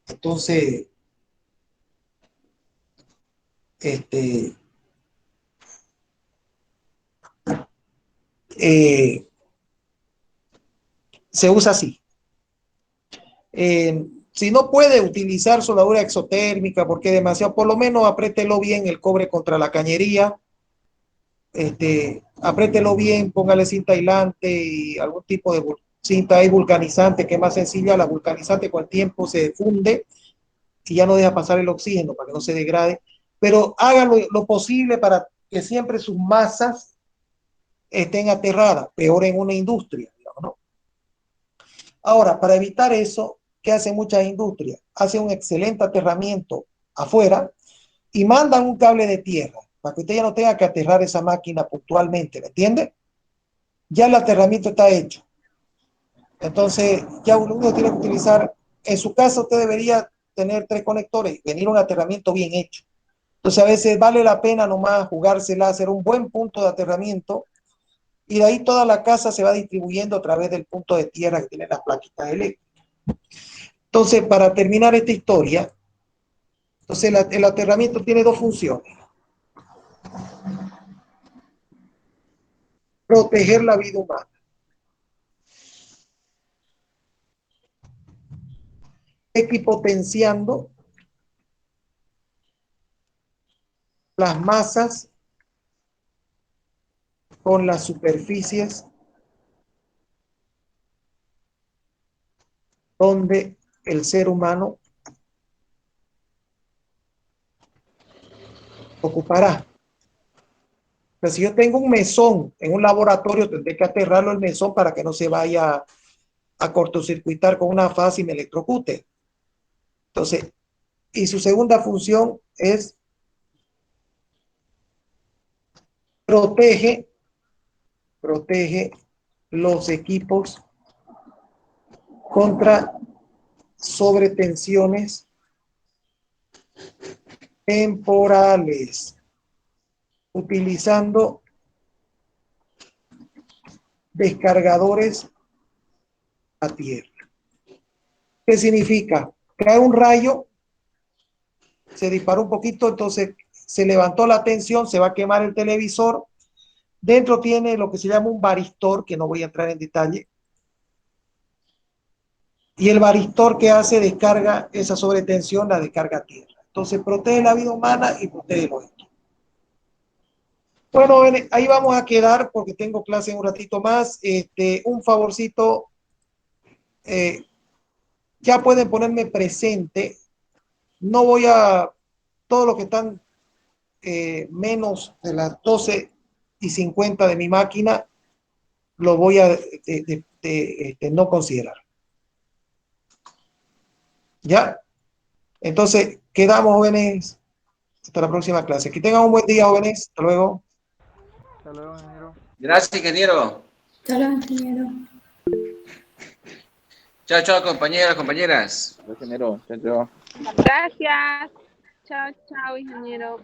entonces, eh, se usa así. Si no puede utilizar soldadura exotérmica porque es demasiado, por lo menos apriételo bien el cobre contra la cañería, apriételo bien, póngale cinta aislante y algún tipo de cinta ahí vulcanizante que es más sencilla. La vulcanizante con el tiempo se funde y ya no deja pasar el oxígeno para que no se degrade, pero hagan lo posible para que siempre sus masas estén aterradas, peor en una industria, digamos, ¿no? Ahora, para evitar eso, ¿qué hacen muchas industrias? Hacen un excelente aterramiento afuera y mandan un cable de tierra para que usted ya no tenga que aterrar esa máquina puntualmente, ¿me entiende? Ya el aterramiento está hecho. Entonces, ya uno tiene que utilizar, en su casa usted debería tener 3 conectores, venir un aterramiento bien hecho. Entonces, a veces vale la pena nomás jugársela, hacer un buen punto de aterramiento y de ahí toda la casa se va distribuyendo a través del punto de tierra que tiene las plaquitas eléctricas. Entonces, para terminar esta historia, entonces el aterramiento tiene 2 funciones. Proteger la vida humana. Equipotenciando las masas con las superficies donde el ser humano ocupará. Pero si yo tengo un mesón en un laboratorio, tendré que aterrarlo el mesón para que no se vaya a cortocircuitar con una fase y me electrocute. Entonces, y su segunda función es protege los equipos contra sobretensiones temporales, utilizando descargadores a tierra. ¿Qué significa? Cae un rayo, se disparó un poquito, entonces se levantó la tensión, se va a quemar el televisor. Dentro tiene lo que se llama un varistor, que no voy a entrar en detalle. Y el varistor que hace descarga esa sobretensión, la descarga a tierra. Entonces protege la vida humana y protege los equipos. Bueno, ahí vamos a quedar porque tengo clase en un ratito más. Un favorcito, ya pueden ponerme presente. No voy a, todos los que están menos de las 12:50 de mi máquina, lo voy a no considerar. ¿Ya? Entonces, quedamos, jóvenes. Hasta la próxima clase. Que tengan un buen día, jóvenes. Hasta luego. Hasta luego, ingeniero. Gracias, ingeniero. Hasta luego, ingeniero. Chao, chao, compañeros, compañeras. Gracias, ingeniero. Chao, chao. Gracias. Chao, chao, ingeniero.